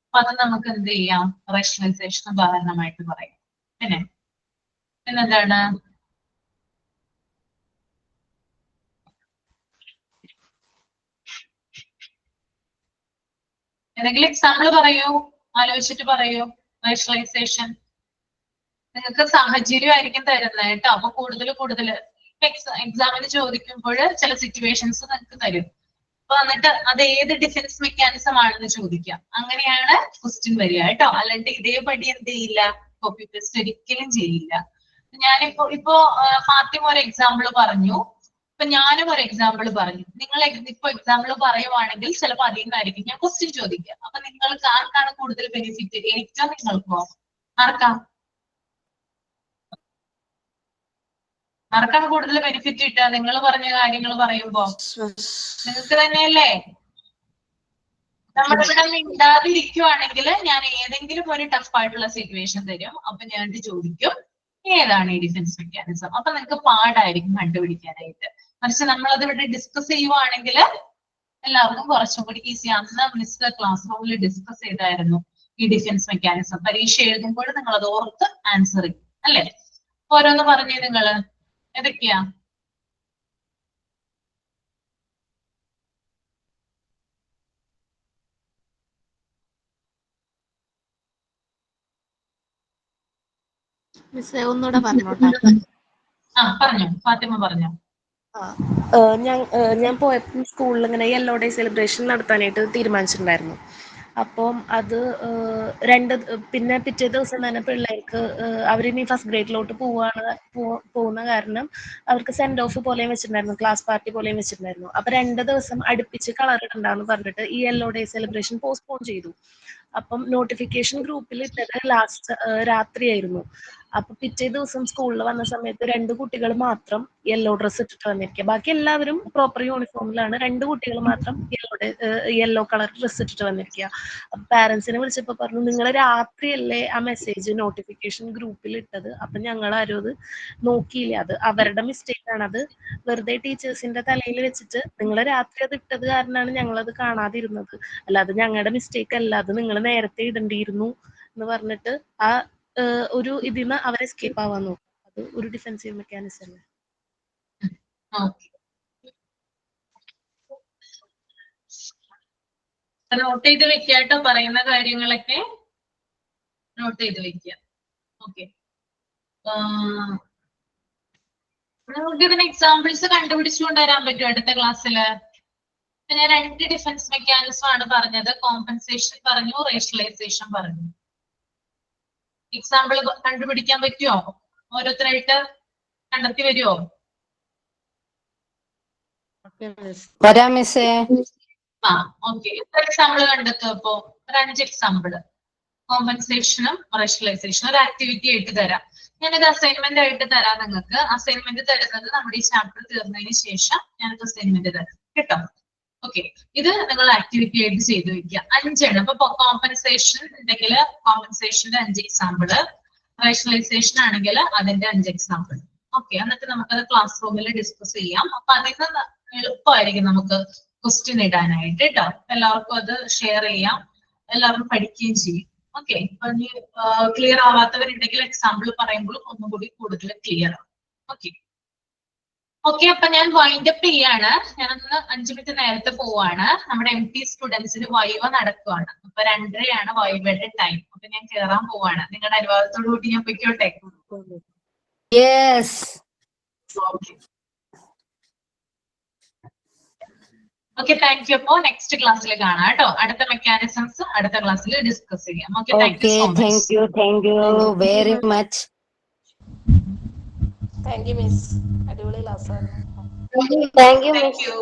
അപ്പൊ അത് നമുക്ക് എന്ത് ചെയ്യാം, റേഷണലൈസേഷൻ ഉദാഹരണമായിട്ട് പറയാം. പിന്നെന്താണ്? ഏതെങ്കിലും എക്സാമ്പിൾ പറയൂ, ആലോചിച്ചിട്ട് പറയൂ. റേഷണലൈസേഷൻ നിങ്ങൾക്ക് സാഹചര്യമായിരിക്കും തരുന്നത് കേട്ടോ. അപ്പൊ കൂടുതൽ എക്സാമിന് ചോദിക്കുമ്പോൾ ചില സിറ്റുവേഷൻസ് നിങ്ങൾക്ക് തരും. അപ്പൊ എന്നിട്ട് അത് ഏത് ഡിഫൻസ് മെക്കാനിസം ആണെന്ന് ചോദിക്കാം. അങ്ങനെയാണ് ക്വസ്റ്റ്യൻ വരിക കേട്ടോ. അല്ലാണ്ട് ഇതേപടി എന്ത് ചെയ്യില്ല, കോപ്പി പേസ്റ്റ് ഒരിക്കലും ചെയ്യില്ല. ഇപ്പോ ഫാത്തിമ ഒരു എക്സാമ്പിൾ പറഞ്ഞു, ഇപ്പൊ ഞാനും ഒരു എക്സാമ്പിൾ പറഞ്ഞു. നിങ്ങൾ ഇപ്പൊ എക്സാമ്പിൾ പറയുവാണെങ്കിൽ ചിലപ്പോൾ അതിൽ നിന്നായിരിക്കും ഞാൻ ക്വസ്റ്റ്യൻ ചോദിക്കുക. അപ്പൊ നിങ്ങൾക്ക് ആർക്കാണ് കൂടുതൽ ബെനിഫിറ്റ്, എനിക്കോ നിങ്ങൾക്കോ? ആർക്കാണ് കൂടുതൽ ബെനിഫിറ്റ് കിട്ടുക? നിങ്ങൾ പറഞ്ഞ കാര്യങ്ങൾ പറയുമ്പോ നിങ്ങൾക്ക് തന്നെയല്ലേ. നമ്മളിവിടെ മിണ്ടാതിരിക്കുവാണെങ്കിൽ ഞാൻ ഏതെങ്കിലും ഒരു ടഫ് ആയിട്ടുള്ള സിറ്റുവേഷൻ തരും, അപ്പൊ ഞാൻ ചോദിക്കും ഏതാണ് ഈ ഡിഫൻസ് മെക്കാനിസം. അപ്പൊ നിങ്ങൾക്ക് പാടായിരിക്കും കണ്ടുപിടിക്കാനായിട്ട്. പക്ഷെ നമ്മളത് ഇവിടെ ഡിസ്കസ് ചെയ്യുവാണെങ്കിൽ എല്ലാവർക്കും കുറച്ചും കൂടി ഈസി. അന്ന് മിസ് ക്ലാസ് റൂമിൽ ഡിസ്കസ് ചെയ്തായിരുന്നു ഈ ഡിഫൻസ് മെക്കാനിസം. പരീക്ഷ എഴുതുമ്പോൾ നിങ്ങൾ അത് ഓർത്ത് ആൻസർ ചെയ്യും അല്ലേ? ഓരോന്ന് പറഞ്ഞേ നിങ്ങള്, ഏതൊക്കെയാ? മിസ്സേ ഒന്നുകൂടെ പറഞ്ഞോട്ടെ. പറഞ്ഞോ ഫാത്തിമ, പറഞ്ഞോ. ഞാൻ പോയപ്പോൾ സ്കൂളിൽ ഇങ്ങനെ യെല്ലോ ഡേ സെലിബ്രേഷൻ നടത്താനായിട്ട് തീരുമാനിച്ചിട്ടുണ്ടായിരുന്നു. അപ്പം അത് പിന്നെ പിറ്റേ ദിവസം തന്നെ പിള്ളേർക്ക് അവരിനി ഫസ്റ്റ് ഗ്രേഡിലോട്ട് പോകുന്ന കാരണം അവർക്ക് സെൻഡ് ഓഫ് പോലെയും വെച്ചിട്ടുണ്ടായിരുന്നു, ക്ലാസ് പാർട്ടി പോലെയും വെച്ചിട്ടുണ്ടായിരുന്നു. അപ്പൊ 2 ദിവസം അടുപ്പിച്ച് കളർ ഇടണ്ടാന്ന് പറഞ്ഞിട്ട് ഈ യെല്ലോ ഡേ സെലിബ്രേഷൻ പോസ്റ്റ്പോൺ ചെയ്തു. അപ്പം നോട്ടിഫിക്കേഷൻ ഗ്രൂപ്പിൽ ഇട്ടത് ലാസ്റ്റ് രാത്രിയായിരുന്നു. അപ്പൊ പിറ്റേ ദിവസം സ്കൂളിൽ വന്ന സമയത്ത് 2 കുട്ടികൾ മാത്രം യെല്ലോ ഡ്രസ് ഇട്ടിട്ട് വന്നിരിക്കുക. ബാക്കി എല്ലാവരും പ്രോപ്പർ യൂണിഫോമിലാണ്, 2 കുട്ടികൾ മാത്രം യെല്ലോ കളർ ഡ്രസ് ഇട്ടിട്ട് വന്നിരിക്കുക. അപ്പൊ പാരന്റ്സിനെ വിളിച്ചപ്പോ പറഞ്ഞു, നിങ്ങൾ രാത്രിയല്ലേ ആ മെസ്സേജ് നോട്ടിഫിക്കേഷൻ ഗ്രൂപ്പിൽ ഇട്ടത്, അപ്പൊ ഞങ്ങൾ ആരും അത് നോക്കിയില്ല, അത് അവരുടെ മിസ്റ്റേക്ക് ആണ്, അത് വെറുതെ ടീച്ചേഴ്സിന്റെ തലയിൽ വെച്ചിട്ട് നിങ്ങൾ രാത്രി അത് ഇട്ടത് കാരണമാണ് ഞങ്ങൾ അത് കാണാതിരുന്നത്, അല്ലാതെ ഞങ്ങളുടെ മിസ്റ്റേക്ക് അല്ല, അത് നിങ്ങൾ നേരത്തെ ഇടണ്ടിയിരുന്നു എന്ന് പറഞ്ഞിട്ട് ആ ഒരു ഇതിന്ന് അവർ എസ്കേപ്പ് ആവാൻ നോക്കും. അത് ഒരു ഡിഫെൻസീവ് മെക്കാനിസം അല്ലേ. നോട്ട് ചെയ്ത് വെക്കാട്ടോ, പറയുന്ന കാര്യങ്ങളൊക്കെ നോട്ട് ചെയ്ത് വെക്കുക. ഓക്കെ, നിങ്ങൾക്ക് ഇതിന് എക്സാമ്പിൾസ് കണ്ടുപിടിച്ചു കൊണ്ടുവരാൻ പറ്റുമോ അടുത്ത ക്ലാസ്സില്? പിന്നെ 2 ഡിഫൻസ് മെക്കാനിസം ആണ് പറഞ്ഞത്. കോമ്പൻസേഷൻ പറഞ്ഞു, റേഷണലൈസേഷൻ പറഞ്ഞു. എക്സാമ്പിൾ കണ്ടുപിടിക്കാൻ പറ്റുമോ? ഓരോരുത്തരായിട്ട് കണ്ടെത്തി വരുമോ? വരാം മിസ്സേ. ആ ഓക്കെ. എത്ര എക്സാമ്പിൾ കണ്ടെത്തും? അപ്പോ ഒരു 5 എക്സാമ്പിൾ. കോമ്പൻസേഷനും റേഷണലൈസേഷനും ഒരു ആക്ടിവിറ്റി ആയിട്ട് തരാം. ഞാനിത് അസൈൻമെന്റ് ആയിട്ട് തരാം നിങ്ങൾക്ക്. അസൈൻമെന്റ് തരുന്നത് നമ്മുടെ ഈ ചാപ്റ്റർ തീർന്നതിന് ശേഷം ഞാനത് അസൈൻമെന്റ് തരാം കേട്ടോ. ഓക്കെ, ഇത് നിങ്ങൾ ആക്ടിവിറ്റി ആയിട്ട് ചെയ്ത് വെക്കുക. 5 എണ്ണം. അപ്പൊ കോമ്പൻസേഷൻ ഉണ്ടെങ്കിൽ കോമ്പൻസേഷന്റെ 5 എക്സാമ്പിൾ, റേഷണലൈസേഷൻ ആണെങ്കിൽ അതിന്റെ 5 എക്സാമ്പിൾ. ഓക്കെ, എന്നിട്ട് നമുക്കത് ക്ലാസ് റൂമിൽ ഡിസ്കസ് ചെയ്യാം. അപ്പൊ അതിൽ നിന്ന് എളുപ്പമായിരിക്കും നമുക്ക് ക്വസ്റ്റ്യൻ ഇടാനായിട്ട് കേട്ടോ. എല്ലാവർക്കും അത് ഷെയർ ചെയ്യാം, എല്ലാവരും പഠിക്കുകയും ചെയ്യും. ഓക്കെ, അപ്പൊ ഇനി ക്ലിയർ ആവാത്തവരുണ്ടെങ്കിൽ എക്സാമ്പിൾ പറയുമ്പോൾ ഒന്നും കൂടി കൂടുതൽ ക്ലിയർ ആവും. ഓക്കെ ഓക്കെ, അപ്പൊ ഞാൻ വൈൻഡ് അപ്പ് ചെയ്യാണ്. ഞാനൊന്ന് 5 മിനിറ്റ് നേരത്തെ പോവാണ്. നമ്മുടെ MT സ്റ്റുഡൻസിന് വൈവ നടക്കുവാണ്. അപ്പൊ 2:30 വൈവയുടെ ടൈം. അപ്പൊ ഞാൻ കേറാൻ പോവാണ്. നിങ്ങളുടെ അനുവാദത്തോടു കൂടി ഞാൻ പൊയ്ക്കോട്ടെ? Yes. Okay okay, thank you. അപ്പോ നെക്സ്റ്റ് ക്ലാസ്സിൽ കാണാം കേട്ടോ. അടുത്ത മെക്കാനിസംസ് അടുത്ത ക്ലാസ്സിൽ ഡിസ്കസ് ചെയ്യാം. Okay, thank you Okay, so much. thank you very much. Thank you miss, അടിപൊളി ക്ലാസ് ആണ്. താങ്ക് യു താങ്ക് മിസ്. യു.